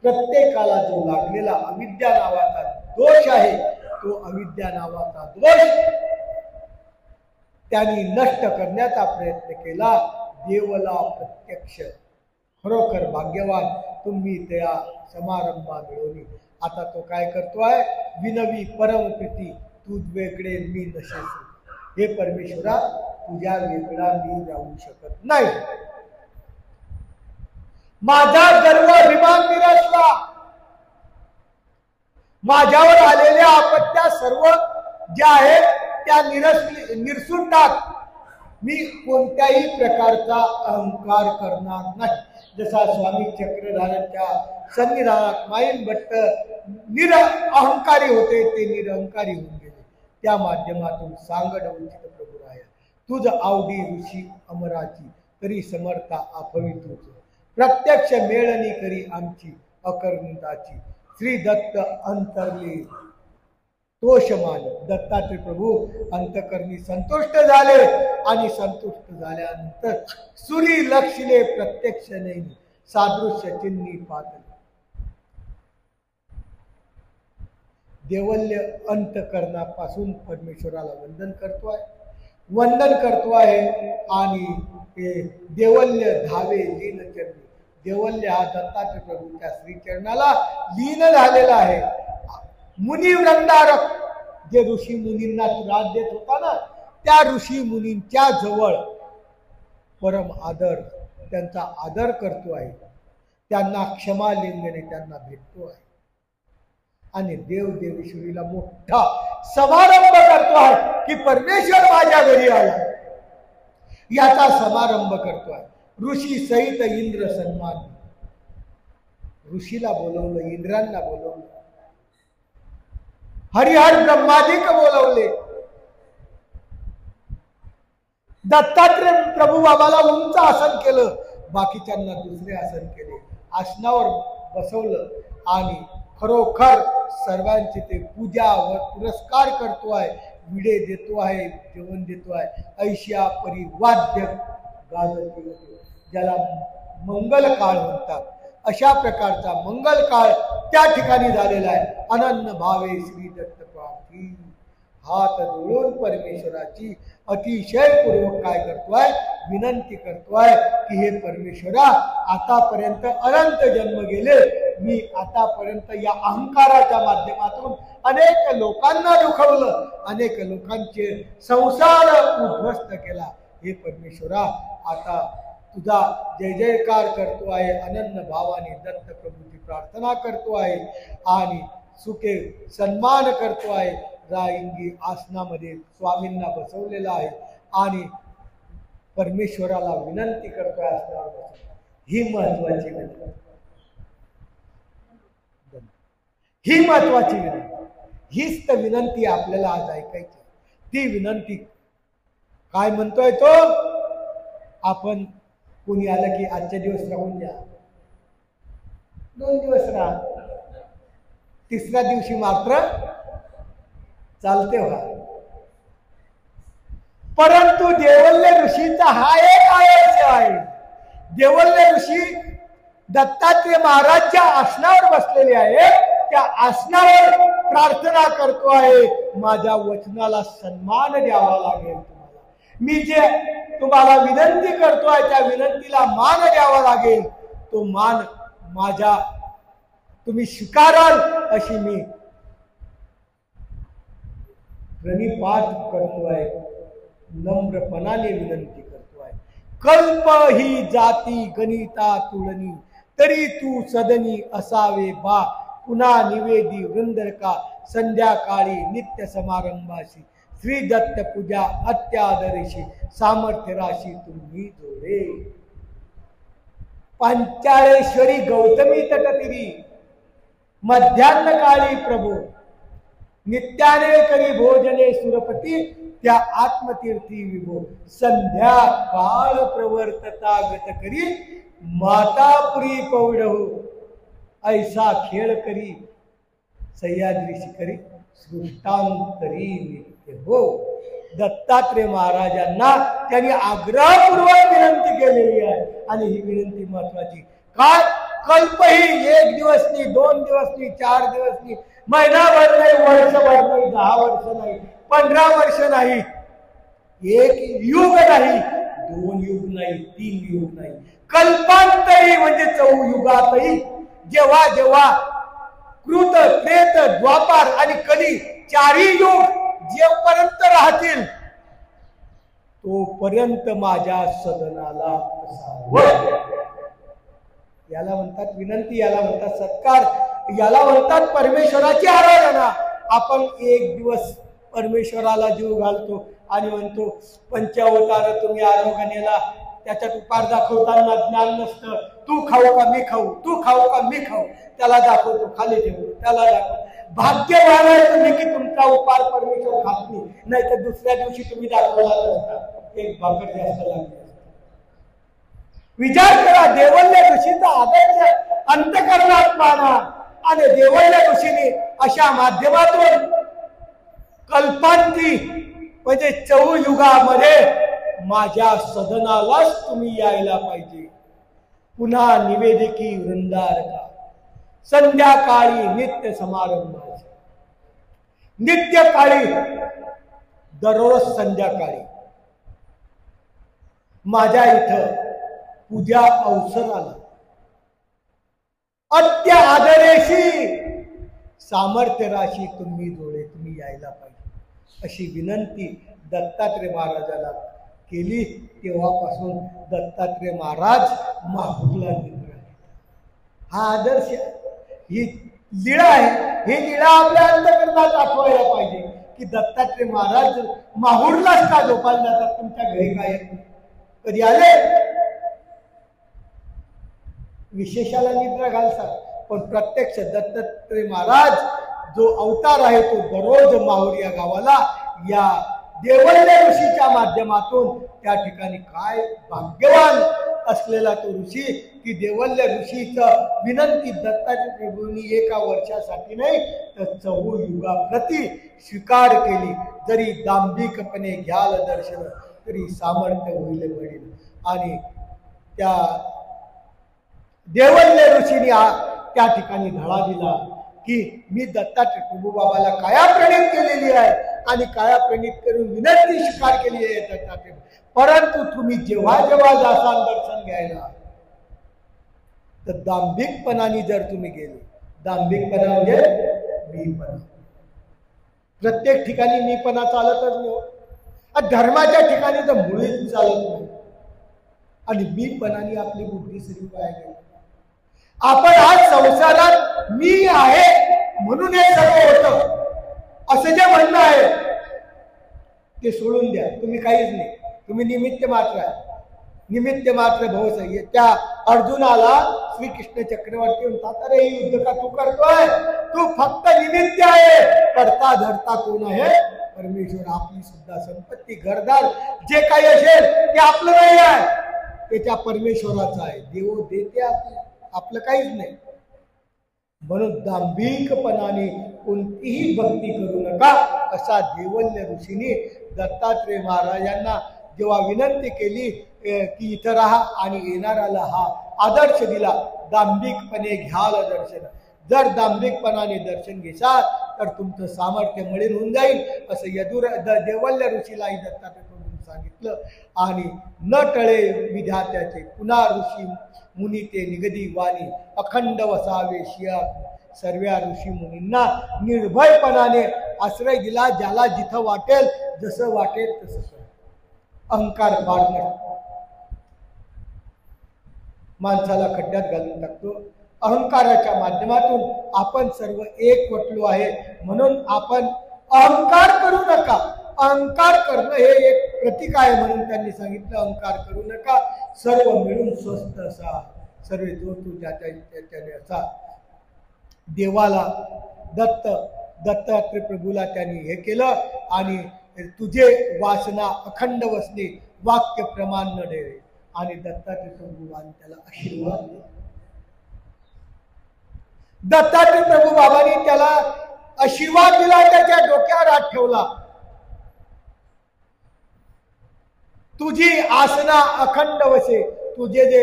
प्रत्येकाला जो लागलेला अविद्या नावाचा दोष आहे, तो अविद्या नावाचा दोष त्यांनी नष्ट करण्याचा प्रयत्न केला. देवला प्रत्यक्ष, खरोखर भाग्यवान तुम्ही त्या समारंभा मिळवली. आता तो काय करतोय, विनवी परमप्रीती तू वेगळे मी नशे, हे परमेश्वरा तुझ्या वेगळा मी राहू शकत नाही. माझा गर्व अभिमान निरसला, माझ्यावर आलेल्या आपत्त्या सर्व ज्या आहेत त्या निरसून टाक. मी कोणत्याही प्रकारचा अहंकार करणार नाही. जसा स्वामी चक्रधारांच्या सन्निधानात माईन भट्ट अहंकारी होते, ते निरहंकारी होऊन गेले. त्या माध्यमातून सांगड उचित प्रभू राया, तुझ आवडी ऋषी अमराची, तरी समर्था आफवी तुझ, प्रत्यक्ष मेळणी करी आमची अकर्मिताची. श्री दत्त अंतरले तोषमान, दत्तात्रेय प्रभू अंतकरणी संतुष्ट झाले आणि संतुष्ट झाल्यानंतर सुरी लक्षले प्रत्यक्ष नाही, सादृश्य चिन्ही पातले. देवल्य अंतकरणापासून परमेश्वराला वंदन करतो आहे आणि देवल्य धावे लीन चरणी. देवल्य हा दत्तात्रय प्रभूच्या श्रीचरणाला लीन झालेला आहे. मुनी वृंदारक जे ऋषी मुनींना त्रास देत होता ना, त्या ऋषी मुनींच्या जवळ परम आदर, त्यांचा आदर करतो आहे, त्यांना क्षमा लिंगने त्यांना भेटतो आहे आणि देव देवेश्वरीला मोठा समारंभ करतो आहे की परमेश्वर माझ्या घरी आला, याचा समारंभ करतो आहे. ऋषी सहित इंद्र सन्मान. ऋषीला बोलवलं, इंद्रांना बोलवलं, हरिहर ब्रह्मादिक बोलवले. दत्तात्रय प्रभू बाबाला उंच आसन केलं, बाकीच्यांना दुसरे आसन केले, आसनावर बसवलं आणि खरोखर सर्वांची ते पूजा व पुरस्कार करतो आहे, विडे देतो आहे, जेवण देतो आहे. ऐशिया परिवाद्य गाजत, ज्याला मंगल काळ म्हणतात, अशा प्रकारचा मंगल काळ त्या ठिकाणी झालेला आहे. अनन्य भावे श्री दत्त प्रार्थी. हात जोडून परमेश्वराची अतिशय पूर्वक काय करतोय, विनंती करतोय की हे परमेश्वरा, आतापर्यंत अनंत जन्म गेले, मी आतापर्यंत या अहंकाराच्या माध्यमातून अनेक लोकांना दुखवलं, अनेक लोकांचे संसार उद्ध्वस्त केला. हे परमेश्वरा, आता तुझा जय जयकार करतो आहे, अनन्य भावाने दत्त प्रभूची प्रार्थना करतो आहे आणि सुखे सन्मान करतो आहे. राईंगी आसनामध्ये स्वामींना बसवलेला आहे आणि परमेश्वराला विनंती करतोय आसनावर बसून. ही महत्वाची विनंती, ही महत्वाची विनंती, हीच तर विनंती आपल्याला आज ऐकायची. ती विनंती काय म्हणतोय तो, आपण कोणी आलं की आजच्या दिवस राहून द्या, 2 दिवस राहा, तिसऱ्या दिवशी मात्र चालते व्हा. परंतु देवल्य ऋषीचा हा एक आदर्श आहे. देवल्य ऋषी दत्तात्रय महाराजच्या आसनावर बसलेले आहे, त्या आसनावर प्रार्थना करतो आहे, माझ्या वचनाला सन्मान द्यावा लागेल तुम्हाला. मी जे तुम्हाला विनंती करतोय त्या विनंतीला मान द्यावा लागेल. तो मान माझ्या तुम्ही स्वीकाराल अशी मी प्रणिपात करतोय, नम्रपणाने विनंती करतोय. कल्प ही जाती गणिता तुळणी, तरी तू सदनी असावे बा. पुन्हा निवेदी वृंदरका, संध्याकाळी नित्य समारंभाशी. श्री दत्त पूजा अत्यादरीशी, सामर्थ्य राशी तुम्ही जोडे. पांचाळेश्वरी गौतमी तटतीरी, मध्यान्ह काळी प्रभू. नित्याने करी भोजने सुरपती, त्या आत्मतीर्थी विभो. संध्या काळ प्रवर्तता गत करी, मातापुरी पौढहो. ऐसा खेळ करी सह्याद्री शिखरी, सृष्टांतरी नित्य हो. दत्तात्रय महाराजांना त्यांनी आग्रहपूर्वक विनंती केलेली आहे आणि ही विनंती महत्वाची. काय, कल्पही 1 दिवस नाही, 2 दिवस नाही, 4 दिवस नाही, महिनाभर नाही, वर्षभर नाही, 10 वर्ष नाही, 15 वर्ष नाही, 1 युग नाही, 2 युग नाही, 3 युग नाही, कल्पांतही म्हणजे चौयुगातही जेव्हा जेव्हा कृत, त्रेत, द्वापार आणि कली 4ही युग जेवपर्यंत राहतील तोपर्यंत माझ्या सदनाला असावं. याला म्हणतात विनंती, याला म्हणतात सत्कार, याला म्हणतात परमेश्वराची आराधना. आपण 1 दिवस परमेश्वराला जीव घालतो आणि म्हणतो पंचावतार तुम्ही आरोग्यानेला, त्याच्यात उपार दाखवताना ज्ञान नसतं. तू खाऊ का मी खाऊ, तू खाऊ का मी खाऊ, त्याला दाखवतो, खाली ठेवतो, त्याला दाखवतो. भाग्यवान आहे तुम्ही की तुमचा उपार परमेश्वर खात नाही, तर दुसऱ्या दिवशी तुम्ही दाखवला नसता, 1 भाकर जास्त लागली. विचार करा, देवल्य ऋषीचा आदर्श अंतकरणात माना आणि देवल्य ऋषीने अशा माध्यमातून कल्पांती म्हणजे चौयुगामध्ये माझ्या सदनालाच तुम्ही यायला पाहिजे. पुन्हा निवेदिकी वृंदारका, संध्याकाळी नित्य समारंभाचे. नित्य काळी दररोज संध्याकाळी माझ्या इथं पूजा अवसर आला. अत्य आदरेशी सामर्थ्य राशी तुम्ही जोडे, तुम्ही यायला पाहिजे अशी विनंती दत्तात्रय महाराजाला केली. तेव्हापासून दत्तात्रय महाराज माहूरला निघाले. हा आदर्श, ही लीळा आहे. ही लीळा आपल्या अंतकरणात आठवायला पाहिजे की दत्तात्रय महाराज माहूरलाच का झोपायला जातात, तुमच्या घरी काय येत कधी आले? विशेषाला निद्रा घालतात, पण प्रत्यक्ष दत्तात्रय महाराज जो अवतार आहे तो दररोज माहूर या गावाला या देवल्य ऋषीच्या माध्यमातून त्या ठिकाणी काय भाग्यवान असलेला तो ऋषी की देवल्य ऋषीचं विनंती दत्तात्रय प्रभूंनी एका वर्षासाठी नाही तर 4 युगाप्रती स्वीकार केली. जरी दांभिकपणे घ्याल दर्शन तरी सामर्थ्य होईल वडील. आणि त्या देवल्य ऋषीने त्या ठिकाणी धडा दिला की मी दत्तात्रय प्रभू बाबाला काया प्रणित केलेली आहे आणि काया प्रणित करून विनंती स्वीकार केली आहे दत्तात्रय, परंतु तुम्ही जेव्हा जेव्हा जासाल दर्शन घ्यायला तर दांभिकपणाने जर तुम्ही गेले, दांभिकपणा म्हणजे मीपणा, प्रत्येक ठिकाणी मीपणा चालतच नाही. धर्माच्या ठिकाणी तर मुळीच चालत नाही. आणि मीपणाने आपली बुद्धी सरी पाय गेली. आपण आज संसारात मी आहे म्हणून हे सर्व होतं असं जे म्हणणं आहे ते सोडून द्या. तुम्ही काहीच नाही, तुम्ही निमित्त मात्र आहे. निमित्त मात्र भवस. त्या अर्जुनाला श्रीकृष्ण चक्रवर्ती म्हणतात, अरे ही युद्ध का तू करतोय? तू फक्त निमित्त आहे, करता धरता कोण आहे? परमेश्वर. आपली सुद्धा संपत्ती घरदार जे काही असेल ते आपलं नाही आहे, ते त्या परमेश्वराचं आहे. देव देते आपलं काहीच नाही. म्हणून दांभिकपणाने कोणतीही भक्ती करू नका असा देवल्य ऋषीने दत्तात्रय महाराजांना जेव्हा विनंती केली की इथं राहा आणि येणाऱ्याला हा आदर्श दिला, दांभिकपणे घ्याल दर्शन. जर दांभिकपणाने दर्शन घेसाल तर तुमचं सामर्थ्य मळीन होऊन जाईल असं देवल्य ऋषीलाही दत्तात्रय प्रभूंनी सांगितलं. आणि न टळे विधात्याचे पुन्हा ऋषी मुनी ते निगदी वाणी अखंड वसावे शिया. सर्व्या ऋषी मुनींना निर्भयपणाने आश्रय दिला. ज्याला जिथं वाटेल जसं वाटेल तसं कर. अहंकार बाळगणं माणसाला खड्ड्यात घालून टाकतो. अहंकाराच्या माध्यमातून आपण सर्व एक वटलो आहे म्हणून आपण अहंकार करू नका. अहंकार करणं हे एक प्रतीक आहे म्हणून त्यांनी सांगितलं अहंकार करू नका. सर्व मिळून स्वस्थ असा, सर्व जो तू त्याच्याने असा. देवाला दत्तात्रय प्रभूला त्यांनी हे केलं आणि तुझे वासना अखंड वसने वाक्य प्रमाण न डेरे. आणि दत्तात्रय प्रभूबाने त्याला आशीर्वाद दिला. दत्तात्रय प्रभू बाबांनी त्याला आशीर्वाद दिला, त्याच्या डोक्यावर हात ठेवला. तुझी आसना अखंड वसे. तुझे जे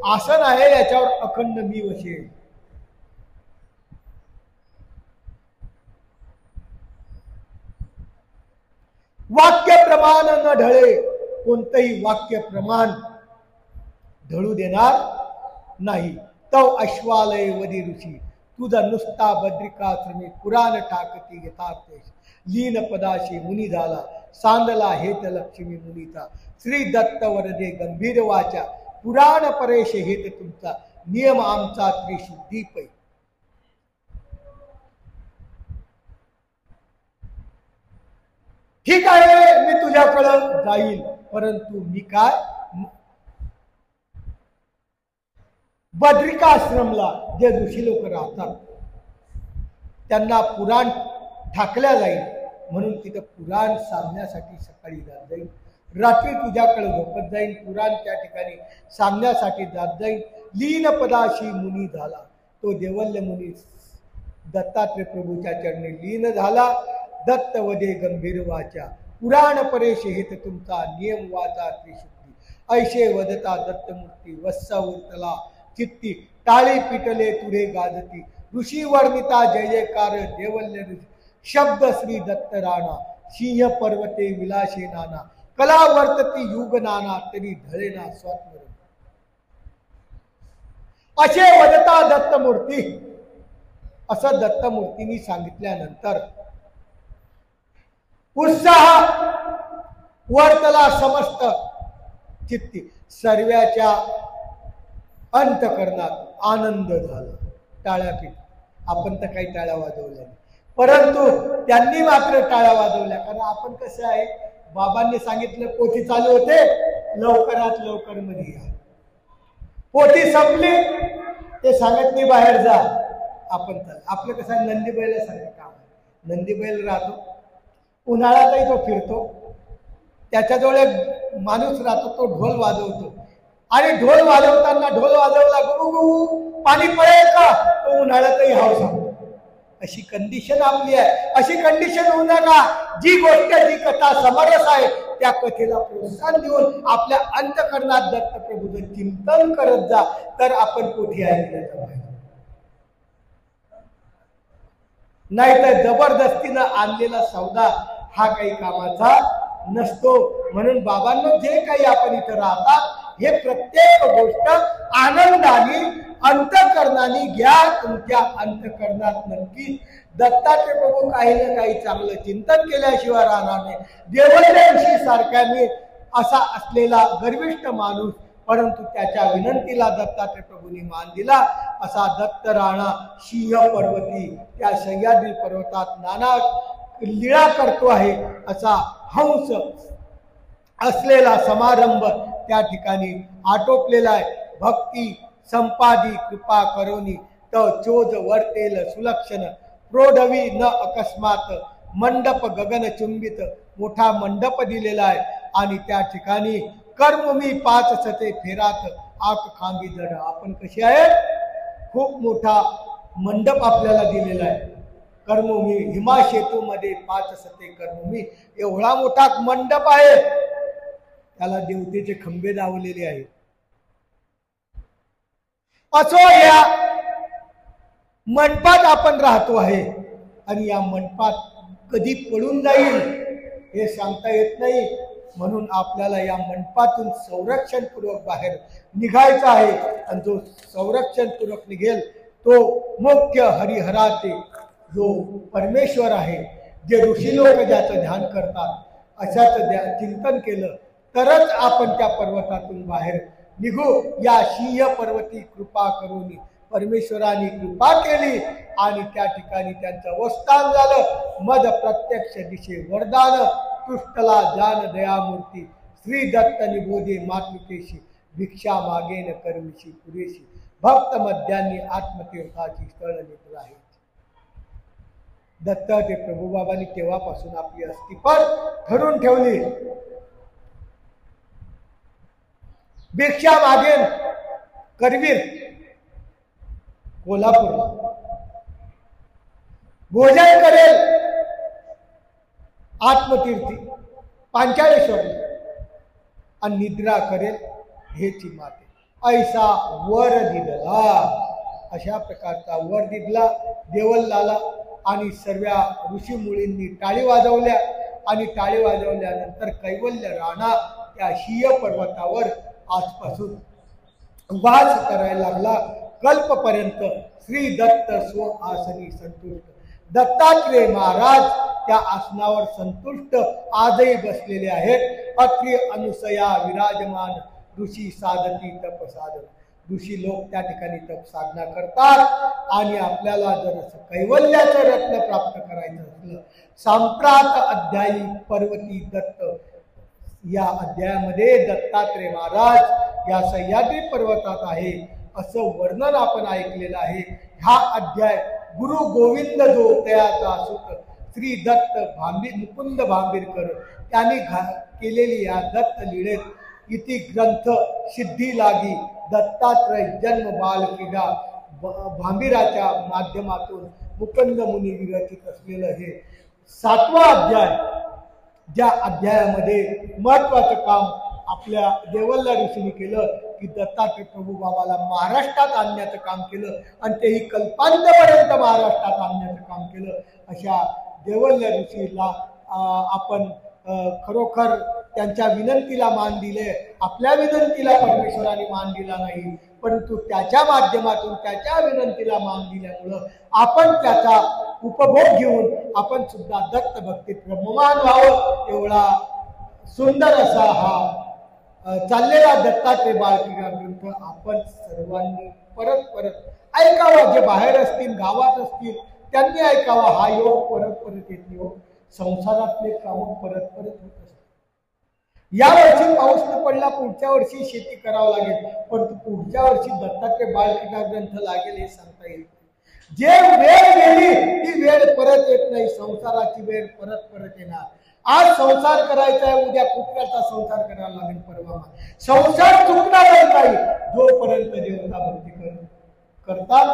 आसन आहे याच्यावर अखंड मी वसे. वाक्य प्रमाण न ढळे. कोणतंही वाक्य प्रमाण ढळू देणार नाही. तव अश्वालय वदी ऋषी तुझा नुसता बद्रिकाश्रमी पुराण टाकती यथार्थेश. लीन पदाशी मुनी झाला सांदला हेत लक्ष्मी मुनीचा. श्री दत्त वरदे गंभीर वाचा पुराण परेश हेत तुमचा. नियम आमचा त्रिशुद्धी पै. ठीक आहे मी तुझ्याकडं जाईल, परंतु मी काय बद्रिकाश्रमला जे ऋषी लोक राहतात त्यांना पुराण ठाकल्या जाईल म्हणून तिथं पुराण सांगण्यासाठी सकाळी जात जाईल, रात्री तुझ्याकडे झोपत जाईल, पुराण त्या ठिकाणी सांगण्यासाठी जात जाईल. लीन पदाशी मुनी झाला. तो देवल्य मुनी दत्तात्रय प्रभूच्या चरणी लीन झाला. दत्त वदे गंभीर वाचा पुराण परेश हेत तुमचा. नियम वाचा त्रिशुद्धी ऐशे वदता दत्तमूर्ती. वत्सा उरतला चित्ती टाळी पिटले तुरे गाजती. ऋषी वर्णिता जय जयकार देवल्य शब्द श्री दत्त राणा सिंह पर्वते विलासे नाना कला वर्तती युग नाना तरी ढळेना स्वप्न असे वदता दत्तमूर्ती। असं दत्तमूर्तींनी सांगितल्यानंतर उत्साह वर्तला समस्त चित्ती, सर्वाच्या अंतकरणात आनंद झाला। टाळ्या पीठ आपण तर काही टाळ्या वाजवल्या नाही, परंतु त्यांनी मात्र टाळ्या वाजवल्या। कारण आपण कसं आहे, बाबांनी सांगितलं पोथी चालू होते, लवकरात लवकर मध्ये या, पोथी संपली ते सांगत नाही बाहेर जा, आपण चल। आपलं कसं नंदी बैल सारखं काम, नंदी बैल राहतो, उन्हाळ्यातही तो फिरतो, त्याच्याजवळ एक माणूस राहतो, तो ढोल वाजवतो आणि ढोल वाजवताना ढोल वाजवला गुगू पाणी पडेल का, तो उन्हाळ्यातही हाव सांगतो। अशी कंडिशन आपली आहे, अशी कंडिशन होऊ नका। जी गोष्ट जी कथा समरस आहे त्या कथेला प्रोत्साहन देऊन आपल्या अंतकरणात दत्तप्रभूचं चिंतन करत जा, तर आपण पोथी ऐकण्याचा पाहिजे। नाहीतर जबरदस्तीनं आणलेला सौदा हा काही कामाचा नसतो। म्हणून बाबांनो, जे काही आपण इथं राहतात हे प्रत्येक गोष्ट आनंदाने अंतकरणाने घ्या। तुमच्या अंतकरणात नक्की दत्तात्रय प्रभू काही ना काही चांगलं चिंतन केल्याशिवाय राहणार नाही। देवलदेवशी सारख्याने असा असलेला गर्विष्ठ माणूस, परंतु त्याच्या विनंतीला दत्तात्रय प्रभूंनी मान दिला। असा दत्त राणा सिंह पर्वती त्या सह्याद्री पर्वतात नाना लीळा करतो आहे, असा हंस असलेला समारंभ त्या ठिकाणी आटोपलेला आहे। भक्ती संपादी कृपा करोनी त चोज वर्तेल सुलक्षण प्रोढवी न अकस्मात मंडप गगन चुंबित, मोठा मंडप दिलेला आहे आणि त्या ठिकाणी कर्ममी पाच सते फेरात आक खांबी जड। आपण कशी आहे, खूप मोठा मंडप आपल्याला दिलेला आहे। कर्मभूमी हिमाशेतू मध्ये पाच सते कर्मभूमी, एवढा मोठा मंडप आहे, त्याला देवतेचे खंबे लावलेले आहेत। असो या मंडपात आपण राहतो आहे आणि या मंडपात कधी पळून जाईल हे सांगता येत नाही। म्हणून आपल्याला या मंडपातून संरक्षणपूर्वक बाहेर निघायचं आहे आणि जो संरक्षणपूर्वक निघेल तो मुख्य हरिहराचे जो परमेश्वर आहे, जे ऋषी लोक ज्याचं ध्यान करतात, अशाच चिंतन केलं तरच आपण त्या पर्वतातून बाहेर निघू। या सिंह पर्वती कृपा करून परमेश्वराने कृपा केली आणि त्या ठिकाणी त्यांचं अवस्थान झालं। मद प्रत्यक्ष दिशे वरदान तुष्टला जान दयामूर्ती, श्री दत्त निबोधे मातृकेशी भिक्षा मागेन करविशी पुरेशी, भक्त मध्यांनी आत्मतीर्थाची स्थळ नेत्र आहे। दत्त ते प्रभुबाबांनी तेव्हापासून आपली अस्थिपत ठरून ठेवली। भिक्षा मागेन करवीर कोल्हापूरला, भोजन करेल आत्मतीर्थी पांचाळेश्वरला आणि निद्रा करेल हेची माते। ऐसा वर दिला, अशा प्रकारचा वर दिला देवल्लाला आणि सर्व ऋषी मुलींनी टाळी वाजवल्या आणि टाळी वाजवल्यानंतर कैवल्य राणा त्या सिंह पर्वतावर आजपासून वास करायला लागला। कल्पपर्यंत श्री दत्त स्व आसनी संतुष्ट, दत्तात्रेय महाराज त्या आसनावर संतुष्ट आजही बसलेले आहेत। अत्रि अनुसया विराजमान ऋषी साधती तप साधन, ऋषी लोक त्या ठिकाणी तप साधना करतात आणि आपल्याला जर कैवल्याचं रत्न प्राप्त करायचं असलं, सांप्रात अध्यायी पर्वती दत्त या अध्यायामध्ये दत्तात्रेय महाराज या सह्याद्री पर्वतात आहे असं वर्णन आपण ऐकलेलं आहे। हा अध्याय गुरु गोविंद जो तयाचा सुत श्री दत्त मुकुंद भांबीरकर त्यांनी केलेली या दत्त लीळेत इति ग्रंथ सिद्धी लागी दत्तात्रय जन्म बाल क्रीडा भांबीराच्या माध्यमातून मुकुंद मुनी विरचित असलेलं हे 7वा अध्याय, ज्या अध्यायामध्ये महत्वाचं काम आपल्या देवल्ला ऋषींनी केलं की दत्तात्रय प्रभू बाबाला महाराष्ट्रात आणण्याचं काम केलं आणि तेही कल्पांतपर्यंत महाराष्ट्रात आणण्याचं काम केलं। अशा देवल्य ऋषीला आपण खरोखर त्यांच्या विनंतीला मान दिले. आपल्या विनंतीला परमेश्वराने मान दिला नाही, परंतु त्याच्या माध्यमातून त्याच्या विनंतीला मान दिल्यामुळं आपण त्याचा उपभोग घेऊन आपण सुद्धा दत्त भक्तीत ब्रह्ममान व्हावं. एवढा सुंदर असा हा चाललेला दत्तात्रय बाळकीका ग्रंथ आपण सर्वांनी परत परत ऐकावा. जे बाहेर असतील, गावात असतील, त्यांनी ऐकावा. हा योग परत परत येत योग संसारातले काम परत परत होत असतात. या वर्षी पाऊस न पडला, पुढच्या वर्षी शेती करावं लागेल, परंतु पुढच्या वर्षी दत्तात्रय बाळकीका ग्रंथ लागेल हे सांगता येईल. जे वेळ गेली ती वेळ परत येत नाही. संसाराची वेळ परत परत येणार. आज संसार करायचा आहे, उद्या कुठल्याचा संसार करायला लागेल, परवा संसार चुकणार नाही. जोपर्यंत देवता भक्ती करतात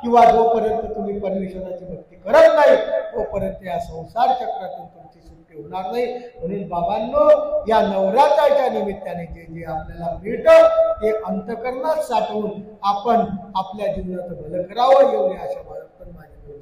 किंवा जोपर्यंत तुम्ही परमेश्वराची भक्ती करत नाही तोपर्यंत या संसार चक्रातून तुमची सुट्टी होणार नाही. म्हणून बाबांनो, या नवरात्राच्या निमित्ताने जे जे आपल्याला मिळतं ते अंतःकरणात साठवून आपण आपल्या जीवनात भलं करावं. एवढी आशा बाळगून माझी